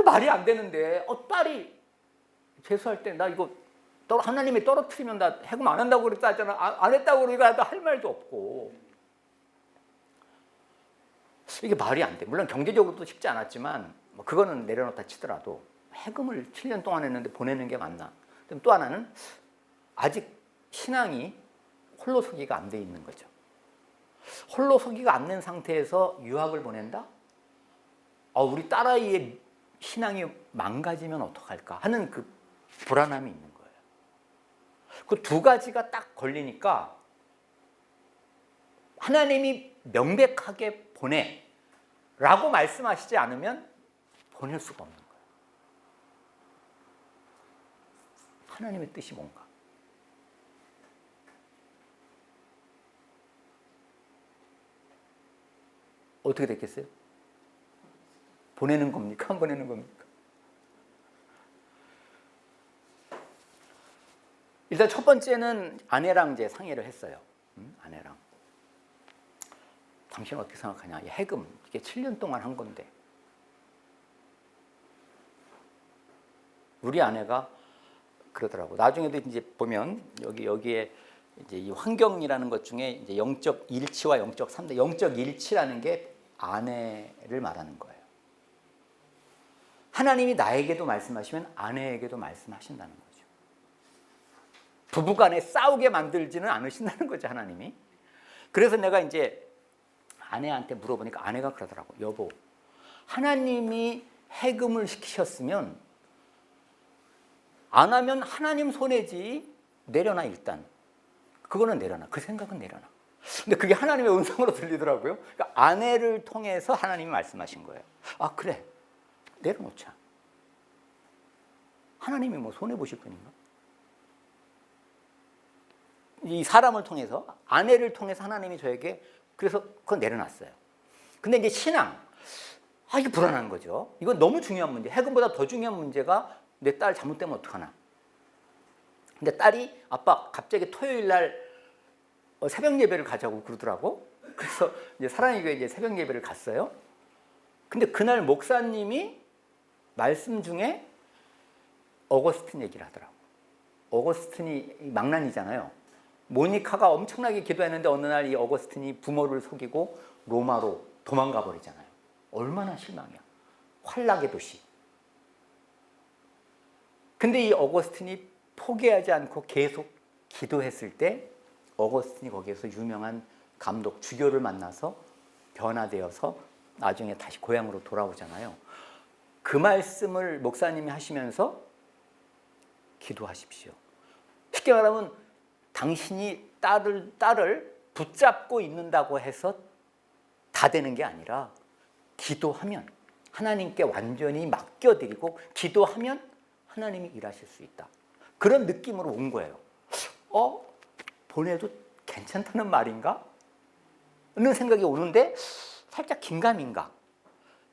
말이 안 되는데 딸이 재수할 때 나 이거 하나님이 떨어뜨리면 나 해금 안 한다고 그랬다 하잖아. 안 했다고 그러니까 할 말도 없고. 이게 말이 안 돼. 물론 경제적으로도 쉽지 않았지만 뭐 그거는 내려놓다 치더라도 해금을 7년 동안 했는데 보내는 게 맞나. 또 하나는 아직 신앙이 홀로서기가 안 돼 있는 거죠. 홀로서기가 안 된 상태에서 유학을 보낸다? 우리 딸아이의 신앙이 망가지면 어떡할까 하는 그 불안함이 있는 거예요. 그 두 가지가 딱 걸리니까 하나님이 명백하게 보내라고 말씀하시지 않으면 보낼 수가 없는 거예요. 하나님의 뜻이 뭔가. 어떻게 됐겠어요? 보내는 겁니까? 안 보내는 겁니까? 일단 첫 번째는 아내랑 이제 상의를 했어요. 아내랑. 당신은 어떻게 생각하냐? 이 해금, 이게 7년 동안 한 건데. 우리 아내가 그러더라고. 나중에도 이제 보면 여기에 이제 이 환경이라는 것 중에 이제 영적 일치와 영적 3대, 영적 일치라는 게 아내를 말하는 거예요. 하나님이 나에게도 말씀하시면 아내에게도 말씀하신다는 거죠. 부부간에 싸우게 만들지는 않으신다는 거죠, 하나님이. 그래서 내가 이제 아내한테 물어보니까 아내가 그러더라고. 여보, 하나님이 해금을 시키셨으면 안 하면 하나님 손해지. 내려놔 일단. 그거는 내려놔. 그 생각은 내려놔. 근데 그게 하나님의 음성으로 들리더라고요. 그러니까 아내를 통해서 하나님이 말씀하신 거예요. 그래. 내려놓자. 하나님이 뭐 손해보실 분인가? 이 사람을 통해서, 아내를 통해서 하나님이 저에게 그래서 그건 내려놨어요. 근데 이제 신앙. 이게 불안한 거죠. 이건 너무 중요한 문제. 해금보다 더 중요한 문제가 내 딸 잘못되면 어떡하나. 근데 딸이 아빠 갑자기 토요일 날 새벽 예배를 가자고 그러더라고. 그래서 이제 사랑의 교회 이제 새벽 예배를 갔어요. 근데 그날 목사님이 말씀 중에 어거스틴 얘기를 하더라고. 어거스틴이 망난이잖아요. 모니카가 엄청나게 기도했는데 어느 날 이 어거스틴이 부모를 속이고 로마로 도망가 버리잖아요. 얼마나 실망이야. 환락의 도시. 근데 이 어거스틴이 포기하지 않고 계속 기도했을 때 어거스틴이 거기에서 유명한 감독 주교를 만나서 변화되어서 나중에 다시 고향으로 돌아오잖아요. 그 말씀을 목사님이 하시면서 기도하십시오. 쉽게 말하면 당신이 딸을 붙잡고 있는다고 해서 다 되는 게 아니라 기도하면 하나님께 완전히 맡겨드리고 기도하면 하나님이 일하실 수 있다. 그런 느낌으로 온 거예요. 보내도 괜찮다는 말인가? 이런 생각이 오는데 살짝 긴가민가.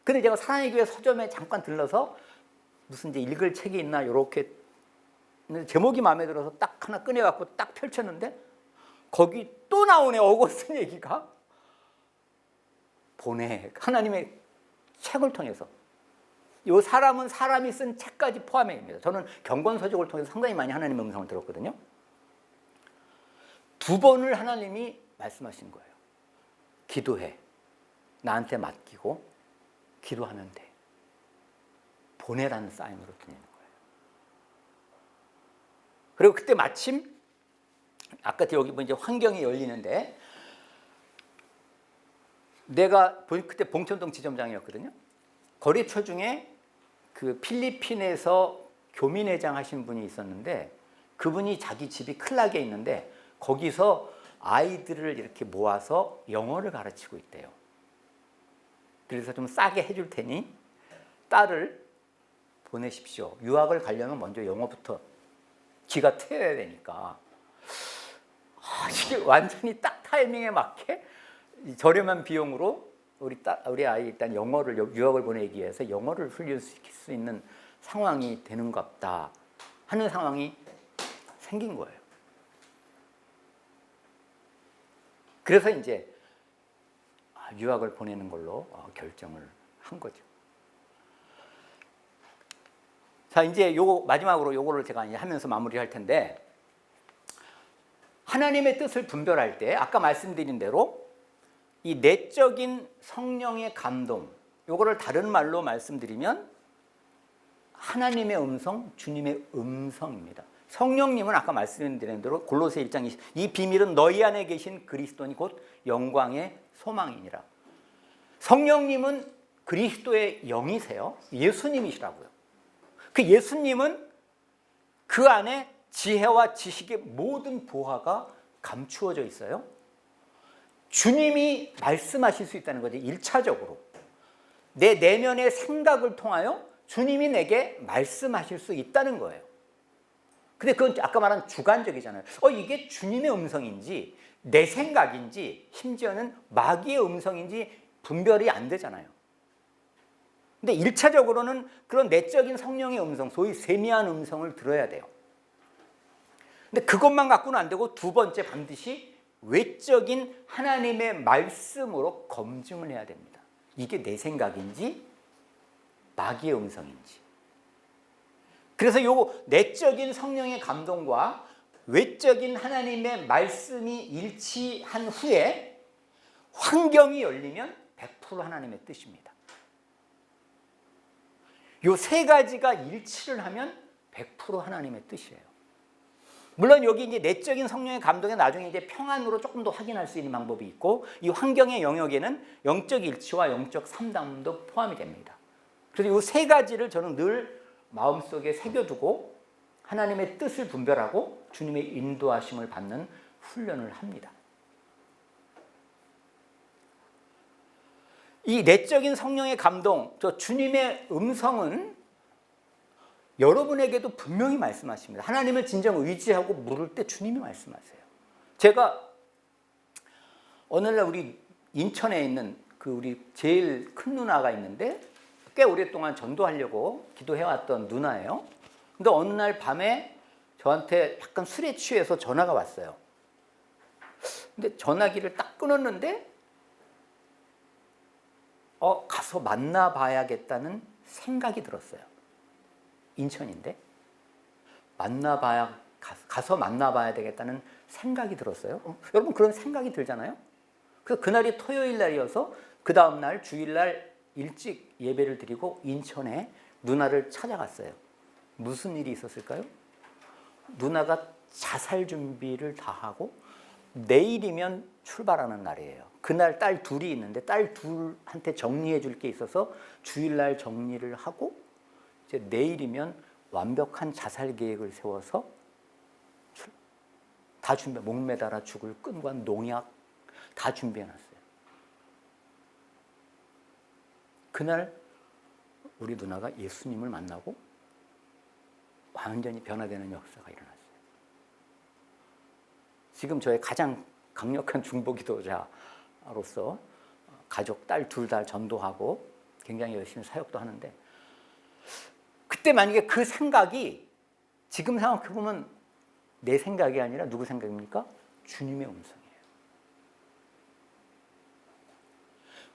근데 제가 사랑의 교회 서점에 잠깐 들러서 무슨 이제 읽을 책이 있나 이렇게 제목이 마음에 들어서 딱 하나 꺼내갖고 딱 펼쳤는데 거기 또 나오네. 어거스틴 얘기가. 보내. 하나님의 책을 통해서. 이 사람은 사람이 쓴 책까지 포함입니다. 저는 경건서적을 통해서 상당히 많이 하나님의 음성을 들었거든요. 2번을 하나님이 말씀하신 거예요. 기도해. 나한테 맡기고 기도하면 돼. 보내라는 사인으로 들리는 거예요. 그리고 그때 마침 아까 여기 이제 환경이 열리는데 내가 그때 봉천동 지점장이었거든요. 거래처 중에 그 필리핀에서 교민회장 하신 분이 있었는데 그분이 자기 집이 클락에 있는데 거기서 아이들을 이렇게 모아서 영어를 가르치고 있대요. 그래서 좀 싸게 해줄 테니 딸을 보내십시오. 유학을 가려면 먼저 영어부터 기가 트여야 되니까. 이게 완전히 딱 타이밍에 맞게 저렴한 비용으로 우리 아이 일단 영어를 유학을 보내기 위해서 영어를 훈련시킬 수 있는 상황이 되는갑다 하는 상황이 생긴 거예요. 그래서 이제 유학을 보내는 걸로 결정을 한 거죠. 자, 이제 요거 마지막으로 요거를 제가 이제 하면서 마무리할 텐데 하나님의 뜻을 분별할 때 아까 말씀드린 대로 이 내적인 성령의 감동, 요거를 다른 말로 말씀드리면 하나님의 음성, 주님의 음성입니다. 성령님은 아까 말씀드린 대로 골로새 1장 20, 이 비밀은 너희 안에 계신 그리스도니 곧 영광의 소망이니라. 성령님은 그리스도의 영이세요. 예수님이시라고요. 그 예수님은 그 안에 지혜와 지식의 모든 보화가 감추어져 있어요. 주님이 말씀하실 수 있다는 거죠. 1차적으로. 내 내면의 생각을 통하여 주님이 내게 말씀하실 수 있다는 거예요. 근데 그건 아까 말한 주관적이잖아요. 이게 주님의 음성인지 내 생각인지 심지어는 마귀의 음성인지 분별이 안 되잖아요. 근데 1차적으로는 그런 내적인 성령의 음성, 소위 세미한 음성을 들어야 돼요. 근데 그것만 갖고는 안 되고 두 번째 반드시 외적인 하나님의 말씀으로 검증을 해야 됩니다. 이게 내 생각인지 마귀의 음성인지. 그래서 요 내적인 성령의 감동과 외적인 하나님의 말씀이 일치한 후에 환경이 열리면 100% 하나님의 뜻입니다. 요 세 가지가 일치를 하면 100% 하나님의 뜻이에요. 물론 여기 이제 내적인 성령의 감동에 나중에 이제 평안으로 조금 더 확인할 수 있는 방법이 있고 이 환경의 영역에는 영적 일치와 영적 상담도 포함이 됩니다. 그래서 이 세 가지를 저는 늘 마음속에 새겨두고 하나님의 뜻을 분별하고 주님의 인도하심을 받는 훈련을 합니다. 이 내적인 성령의 감동, 저 주님의 음성은 여러분에게도 분명히 말씀하십니다. 하나님을 진정 의지하고 물을 때 주님이 말씀하세요. 제가 어느 날 우리 인천에 있는 그 우리 제일 큰 누나가 있는데 꽤 오랫동안 전도하려고 기도해왔던 누나예요. 근데 어느 날 밤에 저한테 약간 술에 취해서 전화가 왔어요. 근데 전화기를 딱 끊었는데 가서 만나봐야겠다는 생각이 들었어요. 인천인데 가서 만나봐야 되겠다는 생각이 들었어요. 여러분 그런 생각이 들잖아요. 그래서 그날이 토요일 날이어서 그 다음 날 주일날 일찍 예배를 드리고 인천에 누나를 찾아갔어요. 무슨 일이 있었을까요? 누나가 자살 준비를 다 하고 내일이면 출발하는 날이에요. 그날 딸 둘이 있는데 딸 둘한테 정리해 줄 게 있어서 주일날 정리를 하고 이제 내일이면 완벽한 자살 계획을 세워서 다 목매달아 죽을 끈과 농약 다 준비해 놨어요. 그날 우리 누나가 예수님을 만나고 완전히 변화되는 역사가 일어났어요. 지금 저의 가장 강력한 중보기도자로서 가족 딸 둘 다 전도하고 굉장히 열심히 사역도 하는데, 그때 만약에 그 생각이 지금 생각해보면 내 생각이 아니라 누구 생각입니까? 주님의 음성이에요.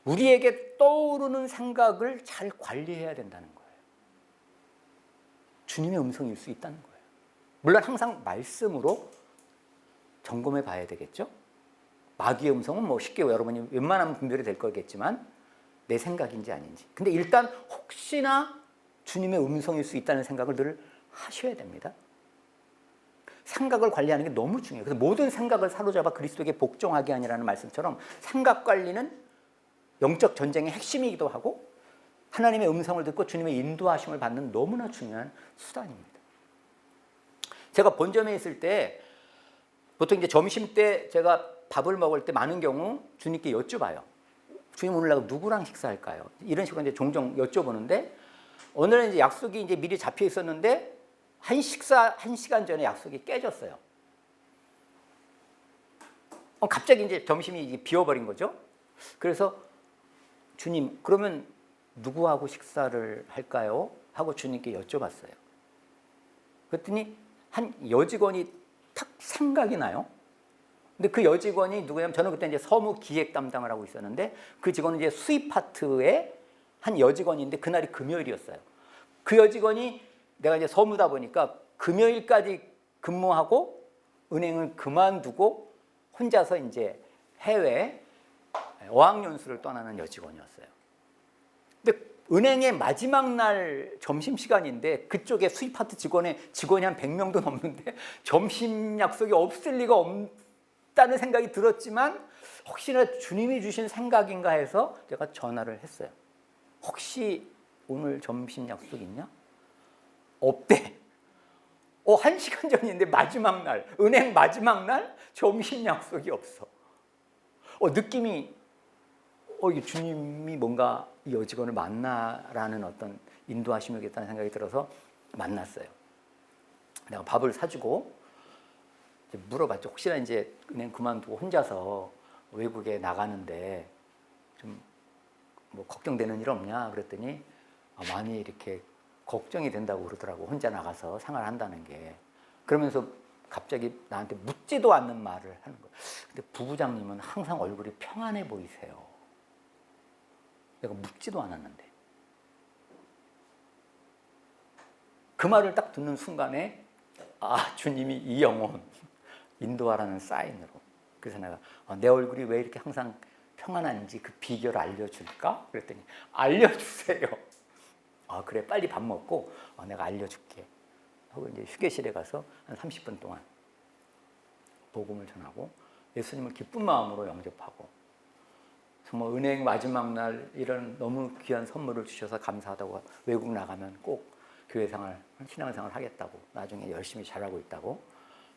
우리에게 떠오르는 생각을 잘 관리해야 된다는 거예요. 주님의 음성일 수 있다는 거예요. 물론 항상 말씀으로 점검해 봐야 되겠죠. 마귀의 음성은 뭐 쉽게 여러분이 웬만하면 분별이 될 거겠지만 내 생각인지 아닌지. 근데 일단 혹시나 주님의 음성일 수 있다는 생각을 늘 하셔야 됩니다. 생각을 관리하는 게 너무 중요해요. 그래서 모든 생각을 사로잡아 그리스도에게 복종하게 하니라는 말씀처럼 생각 관리는 영적 전쟁의 핵심이기도 하고 하나님의 음성을 듣고 주님의 인도하심을 받는 너무나 중요한 수단입니다. 제가 본점에 있을 때 보통 이제 점심 때 제가 밥을 먹을 때 많은 경우 주님께 여쭤봐요. 주님 오늘 내가 누구랑 식사할까요? 이런 식으로 이제 종종 여쭤보는데, 오늘은 이제 약속이 이제 미리 잡혀 있었는데 한 시간 전에 약속이 깨졌어요. 갑자기 이제 점심이 이제 비워버린 거죠. 그래서 주님, 그러면 누구하고 식사를 할까요? 하고 주님께 여쭤봤어요. 그랬더니 한 여직원이 탁 생각이 나요. 근데 그 여직원이 누구냐면, 저는 그때 이제 서무 기획 담당을 하고 있었는데 그 직원은 이제 수입 파트의 한 여직원인데 그날이 금요일이었어요. 그 여직원이 내가 이제 서무다 보니까 금요일까지 근무하고 은행을 그만두고 혼자서 이제 해외 어학연수를 떠나는 여직원이었어요. 근데 은행의 마지막 날 점심시간인데 그쪽에 수입 파트 직원이 한 100명도 넘는데 점심 약속이 없을 리가 없다는 생각이 들었지만 혹시나 주님이 주신 생각인가 해서 제가 전화를 했어요. 혹시 오늘 점심 약속 있냐? 없대. 1시간 전인데 마지막 날, 은행 마지막 날 점심 약속이 없어. 느낌이 이게 주님이 뭔가 이 여직원을 만나라는 어떤 인도하심이겠다는 생각이 들어서 만났어요. 내가 밥을 사주고 이제 물어봤죠. 혹시나 이제 은행 그만두고 혼자서 외국에 나가는데 좀 뭐 걱정되는 일 없냐? 그랬더니 많이 이렇게 걱정이 된다고 그러더라고. 혼자 나가서 생활한다는 게. 그러면서 갑자기 나한테 묻지도 않는 말을 하는 거예요. 근데 부부장님은 항상 얼굴이 평안해 보이세요. 내가 묻지도 않았는데. 그 말을 딱 듣는 순간에 주님이 이 영혼 인도하라는 사인으로. 그래서 내가 내 얼굴이 왜 이렇게 항상 평안한지 그 비결을 알려줄까? 그랬더니 알려주세요. 그래, 빨리 밥 먹고 내가 알려줄게 하고 이제 휴게실에 가서 한 30분 동안 복음을 전하고 예수님을 기쁜 마음으로 영접하고, 정말 은행 마지막 날 이런 너무 귀한 선물을 주셔서 감사하다고, 외국 나가면 꼭 교회 생활, 신앙생활 하겠다고, 나중에 열심히 잘하고 있다고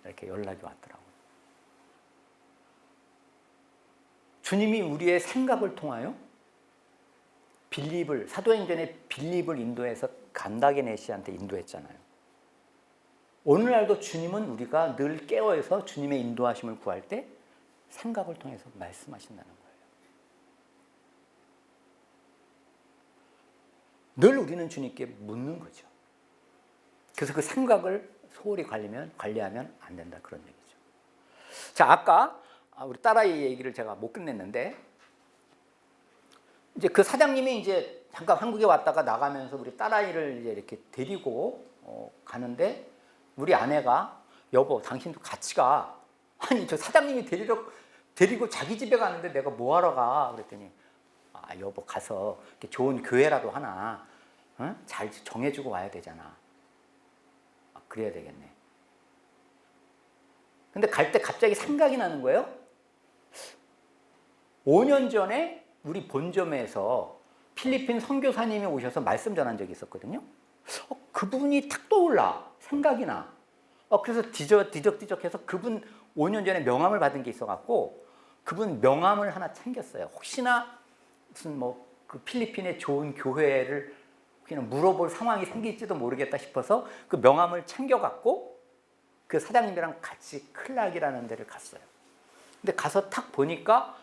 이렇게 연락이 왔더라고요. 주님이 우리의 생각을 통하여 사도행전의 빌립을 인도해서 간다게 네시한테 인도했잖아요. 오늘날도 주님은 우리가 늘 깨어서 주님의 인도하심을 구할 때 생각을 통해서 말씀하신다는 거예요. 늘 우리는 주님께 묻는 거죠. 그래서 그 생각을 소홀히 관리하면 안 된다, 그런 얘기죠. 자, 아까 우리 딸아이 얘기를 제가 못 끝냈는데, 이제 그 사장님이 이제 잠깐 한국에 왔다가 나가면서 우리 딸아이를 이제 이렇게 데리고 가는데, 우리 아내가 여보, 당신도 같이 가. 아니, 저 사장님이 데리고 자기 집에 가는데 내가 뭐 하러 가? 그랬더니 여보, 가서 좋은 교회라도 하나 잘 정해주고 와야 되잖아. 그래야 되겠네. 근데 갈 때 갑자기 생각이 나는 거예요. 5년 전에 우리 본점에서 필리핀 선교사님이 오셔서 말씀 전한 적이 있었거든요. 그분이 탁 떠올라. 생각이 나. 그래서 뒤적뒤적해서 그분 5년 전에 명함을 받은 게 있어갖고 그분 명함을 하나 챙겼어요. 혹시나 무슨 그 필리핀의 좋은 교회를 그냥 물어볼 상황이 생길지도 모르겠다 싶어서 그 명함을 챙겨갖고 그 사장님이랑 같이 클락이라는 데를 갔어요. 근데 가서 탁 보니까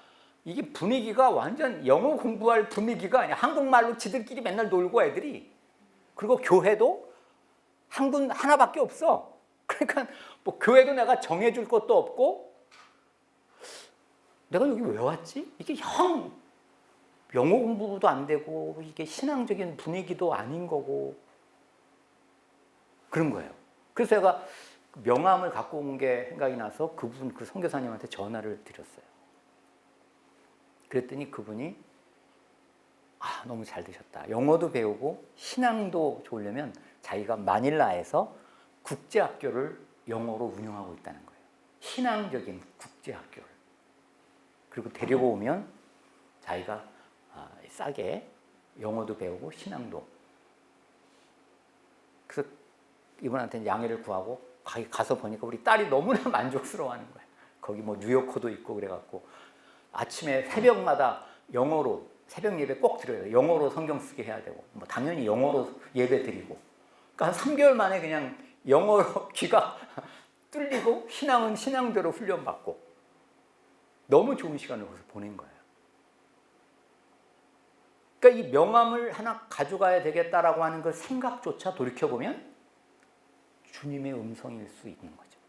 이게 분위기가 완전 영어 공부할 분위기가 아니야. 한국말로 지들끼리 맨날 놀고 애들이. 그리고 교회도 한 군 하나밖에 없어. 그러니까 뭐 교회도 내가 정해줄 것도 없고 내가 여기 왜 왔지? 이게 영어 공부도 안 되고 이게 신앙적인 분위기도 아닌 거고 그런 거예요. 그래서 제가 명함을 갖고 온 게 생각이 나서 그 선교사님한테 전화를 드렸어요. 그랬더니 그분이 너무 잘 되셨다. 영어도 배우고 신앙도 좋으려면 자기가 마닐라에서 국제학교를 영어로 운영하고 있다는 거예요. 신앙적인 국제학교를. 그리고 데리고 오면 자기가 싸게 영어도 배우고 신앙도. 그래서 이분한테 양해를 구하고 가서 보니까 우리 딸이 너무나 만족스러워하는 거예요. 거기 뭐 뉴요커도 있고 그래갖고 아침에 새벽마다 영어로 새벽 예배 꼭 드려야 돼요. 영어로 성경 쓰게 해야 되고 뭐 당연히 영어로 예배 드리고 그러니까 한 3개월 만에 그냥 영어로 귀가 뚫리고 신앙은 신앙대로 훈련받고 너무 좋은 시간을 거기서 보낸 거예요. 그러니까 이 명함을 하나 가져가야 되겠다라고 하는 그 생각조차 돌이켜보면 주님의 음성일 수 있는 거죠.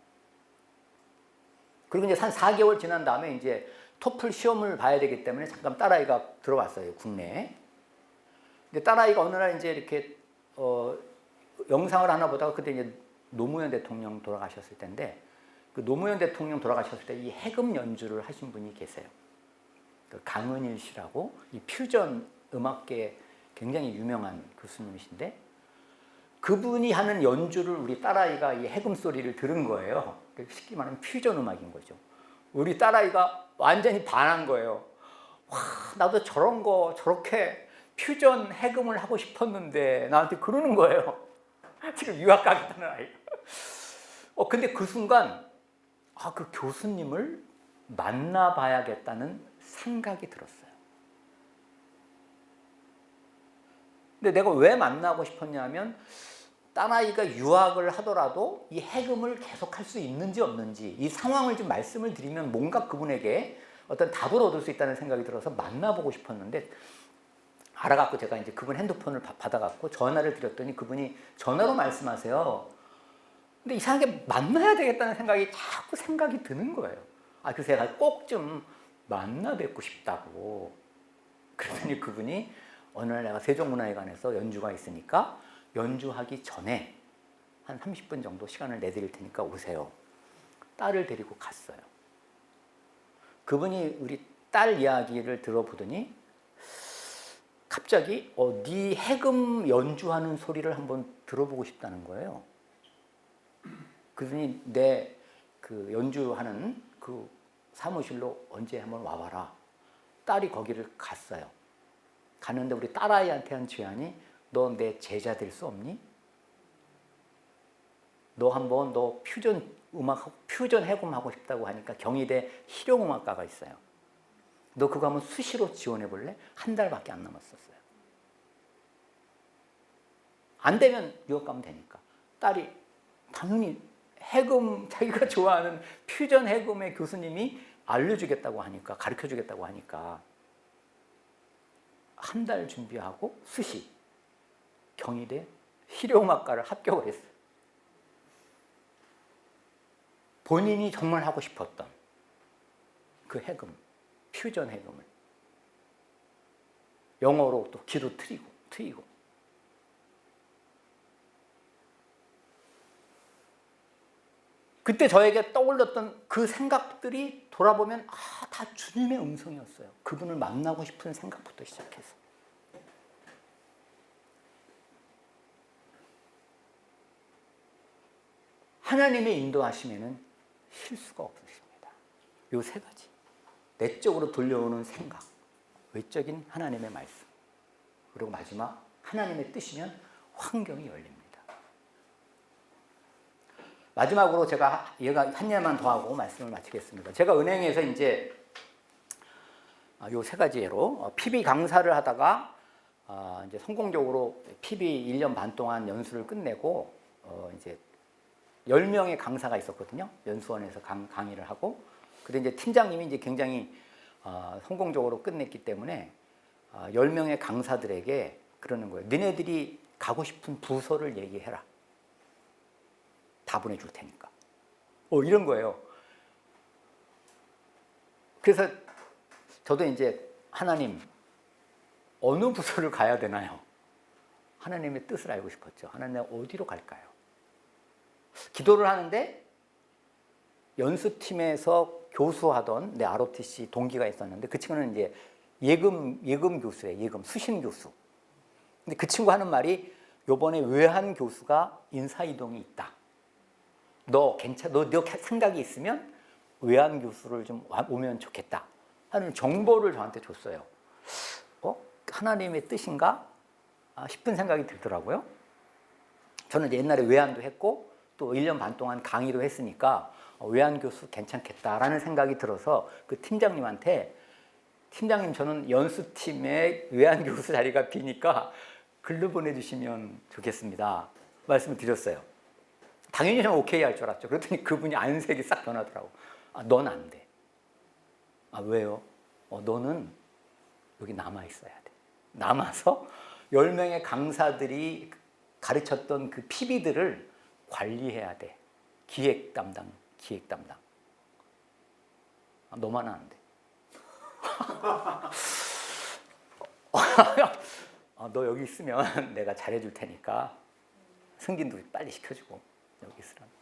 그리고 이제 한 4개월 지난 다음에 이제 토플 시험을 봐야 되기 때문에 잠깐 딸아이가 들어왔어요, 국내에. 근데 딸아이가 어느 날 이제 이렇게 영상을 하나 보다가 그때 이제 노무현 대통령 돌아가셨을 때인데 그 노무현 대통령 돌아가셨을 때 이 해금 연주를 하신 분이 계세요. 그 강은일 씨라고 이 퓨전 음악계 굉장히 유명한 교수님이신데 그분이 하는 연주를 우리 딸아이가 이 해금 소리를 들은 거예요. 쉽게 말하면 퓨전 음악인 거죠. 우리 딸아이가 완전히 반한 거예요. 와, 나도 저런 거 저렇게 퓨전 해금을 하고 싶었는데 나한테 그러는 거예요. 지금 유학 가겠다는 아이. 근데 그 순간 그 교수님을 만나봐야겠다는 생각이 들었어요. 근데 내가 왜 만나고 싶었냐면 딸아이가 유학을 하더라도 이 해금을 계속 할 수 있는지 없는지 이 상황을 좀 말씀을 드리면 뭔가 그분에게 어떤 답을 얻을 수 있다는 생각이 들어서 만나보고 싶었는데 알아갖고 제가 이제 그분 핸드폰을 받아갖고 전화를 드렸더니 그분이 전화로 말씀하세요. 근데 이상하게 만나야 되겠다는 생각이 자꾸 생각이 드는 거예요. 그래서 제가 꼭 좀 만나 뵙고 싶다고. 그랬더니 그분이 어느 날 내가 세종문화회관에서 연주가 있으니까 연주하기 전에 한 30분 정도 시간을 내드릴 테니까 오세요. 딸을 데리고 갔어요. 그분이 우리 딸 이야기를 들어보더니 갑자기 네 해금 연주하는 소리를 한번 들어보고 싶다는 거예요. 그러더니 내 그 연주하는 그 사무실로 언제 한번 와봐라. 딸이 거기를 갔어요. 갔는데 우리 딸아이한테 한 제안이 너 내 제자 될 수 없니? 너 퓨전 음악, 퓨전 해금 하고 싶다고 하니까 경희대 실용음악과가 있어요. 너 그거 한번 수시로 지원해 볼래? 한 달밖에 안 남았었어요. 안 되면 유학 가면 되니까. 딸이 당연히 해금, 자기가 좋아하는 퓨전 해금의 교수님이 알려주겠다고 하니까, 가르쳐주겠다고 하니까 한 달 준비하고 수시 경희대 실용음악과를 합격을 했어요. 본인이 정말 하고 싶었던 그 해금, 퓨전 해금을 영어로 또 귀도 트이고 그때 저에게 떠올렸던 그 생각들이 돌아보면 다 주님의 음성이었어요. 그분을 만나고 싶은 생각부터 시작해서. 하나님의 인도하심에는 실수가 없으십니다. 이 세 가지. 내적으로 들려오는 생각, 외적인 하나님의 말씀, 그리고 마지막 하나님의 뜻이면 환경이 열립니다. 마지막으로 제가 한 예만 더 하고 말씀을 마치겠습니다. 제가 은행에서 이제 요 세 가지 예로 PB 강사를 하다가 이제 성공적으로 PB 1년 반 동안 연수를 끝내고 이제 10명의 강사가 있었거든요. 연수원에서 강의를 하고. 근데 이제 팀장님이 이제 굉장히 성공적으로 끝냈기 때문에 10명의 강사들에게 그러는 거예요. 너네들이 가고 싶은 부서를 얘기해라. 다 보내줄 테니까. 이런 거예요. 그래서 저도 이제 하나님, 어느 부서를 가야 되나요? 하나님의 뜻을 알고 싶었죠. 하나님, 어디로 갈까요? 기도를 하는데 연수팀에서 교수하던 내 ROTC 동기가 있었는데 그 친구는 이제 예금 교수예요. 예금 수신 교수. 근데 그 친구 하는 말이 요번에 외한 교수가 인사이동이 있다. 너 생각이 있으면 외한 교수를 좀 오면 좋겠다 하는 정보를 저한테 줬어요. 하나님의 뜻인가 싶은 생각이 들더라고요. 저는 옛날에 외한도 했고 또 1년 반 동안 강의도 했으니까 외한 교수 괜찮겠다라는 생각이 들어서 그 팀장님한테, 팀장님 저는 연수팀에 외한 교수 자리가 비니까 글로 보내주시면 좋겠습니다 말씀을 드렸어요. 당연히 저는 오케이 할 줄 알았죠. 그랬더니 그분이 안색이 싹 변하더라고. 넌 안 돼. 왜요? 너는 여기 남아 있어야 돼. 남아서 10명의 강사들이 가르쳤던 그 PB들을 관리해야 돼. 기획 담당. 너만 안 돼. 너 여기 있으면 내가 잘해줄 테니까 승진도 빨리 시켜주고 여기 있으라는.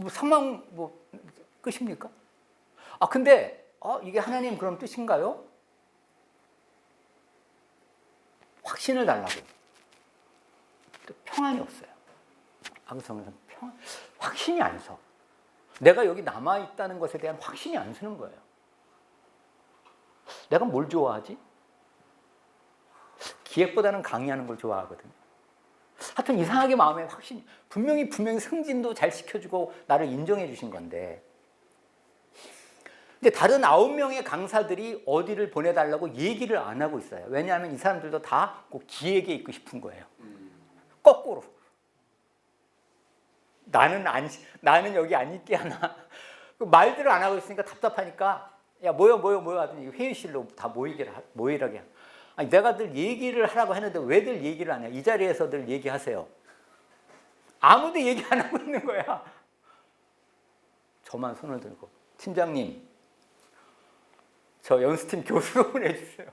상황 끝입니까? 근데 이게 하나님 그럼 뜻인가요? 확신을 달라고. 또 평안이 없어요. 아그성에서는 확신이 안 서. 내가 여기 남아 있다는 것에 대한 확신이 안 서는 거예요. 내가 뭘 좋아하지? 기획보다는 강의하는 걸 좋아하거든. 하여튼 이상하게 마음에 확신이, 분명히 승진도 잘 시켜주고 나를 인정해 주신 건데, 근데 다른 9명의 강사들이 어디를 보내달라고 얘기를 안 하고 있어요. 왜냐하면 이 사람들도 다 꼭 기획에 있고 싶은 거예요. 거꾸로. 나는 여기 안 있게 하나. 말들을 안 하고 있으니까 답답하니까 야 모여 하더니 회의실로 다 모이라게. 아니 내가 늘 얘기를 하라고 했는데 왜들 얘기를 안 해요? 이 자리에서 늘 얘기하세요. 아무도 얘기 안 하고 있는 거야. 저만 손을 들고 팀장님 저 연수팀 교수로 보내주세요.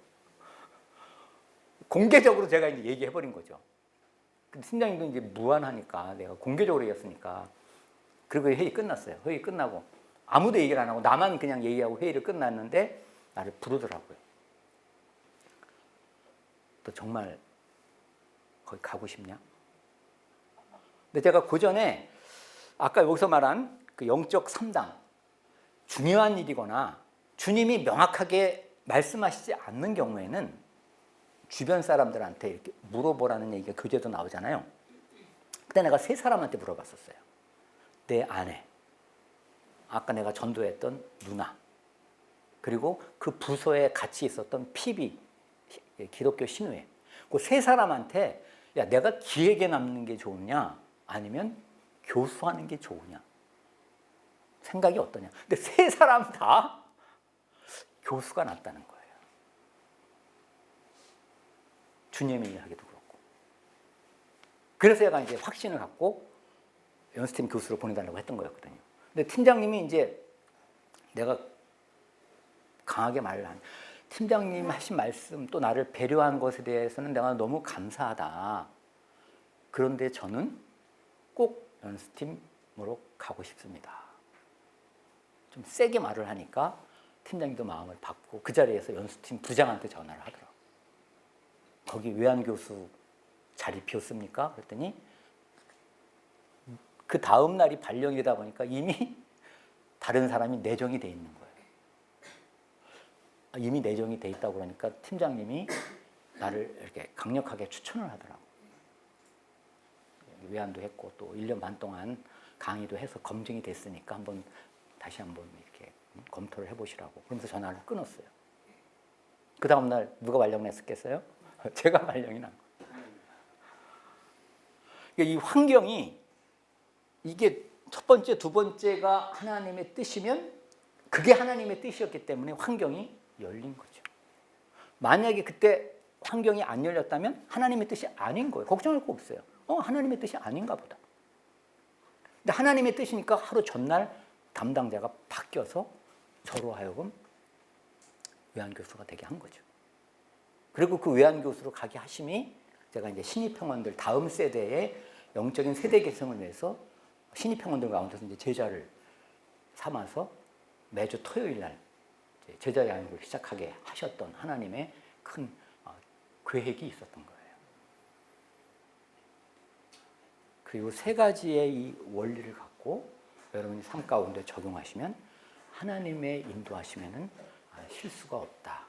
공개적으로 제가 이제 얘기해버린 거죠. 근데 팀장님도 이제 무안하니까 내가 공개적으로 얘기했으니까. 그리고 회의 끝났어요. 회의 끝나고 아무도 얘기를 안 하고 나만 그냥 얘기하고 회의를 끝났는데 나를 부르더라고요. 너 정말 거기 가고 싶냐? 근데 제가 그 전에 아까 여기서 말한 그 영적 3당, 중요한 일이거나 주님이 명확하게 말씀하시지 않는 경우에는 주변 사람들한테 이렇게 물어보라는 얘기가 교재도 나오잖아요. 그때 내가 3사람한테 물어봤었어요. 내 아내, 아까 내가 전도했던 누나, 그리고 그 부서에 같이 있었던 PB, 기독교 신우회. 그 3사람한테 야 내가 기획에 남는 게 좋으냐 아니면 교수하는 게 좋으냐 생각이 어떠냐. 근데 3사람 다 교수가 낫다는 거예요. 주님의 일 하기도 그렇고. 그래서 제가 이제 확신을 갖고 연수팀 교수로 보내달라고 했던 거였거든요. 근데 팀장님이 이제 내가 강하게 말을 한, 팀장님 하신 말씀 또 나를 배려한 것에 대해서는 내가 너무 감사하다. 그런데 저는 꼭 연수팀으로 가고 싶습니다. 좀 세게 말을 하니까 팀장님도 마음을 받고 그 자리에서 연수팀 부장한테 전화를 하더라고요. 거기 외한 교수 자리 비었습니까? 그랬더니 그 다음 날이 발령이다 보니까 이미 다른 사람이 내정이 돼 있는 거예요. 이미 내정이 돼 있다고 그러니까 팀장님이 나를 이렇게 강력하게 추천을 하더라고요. 외환도 했고 또 1년 반 동안 강의도 해서 검증이 됐으니까 다시 한번 이렇게 검토를 해보시라고. 그러면서 전화를 끊었어요. 그 다음날 누가 말령냈었겠어요? 제가 말령이 난 거예요. 이 환경이 이게 첫 번째, 두 번째가 하나님의 뜻이면 그게 하나님의 뜻이었기 때문에 환경이 열린 거죠. 만약에 그때 환경이 안 열렸다면 하나님의 뜻이 아닌 거예요. 걱정할 거 없어요. 하나님의 뜻이 아닌가 보다. 근데 하나님의 뜻이니까 하루 전날 담당자가 바뀌어서 저로 하여금 외환교수가 되게 한 거죠. 그리고 그 외환교수로 가게 하심이 제가 이제 신입평원들 다음 세대의 영적인 세대 개성을 위해서 신입평원들 가운데서 이제 제자를 삼아서 매주 토요일 날 제자 양육을 시작하게 하셨던 하나님의 큰 계획이 있었던 거예요. 그리고 세 가지의 이 원리를 갖고 여러분이 삶 가운데 적용하시면 하나님의 인도하심에는 실수가 없다.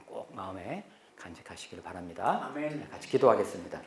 꼭 마음에 간직하시기를 바랍니다. 아멘. 같이 기도하겠습니다.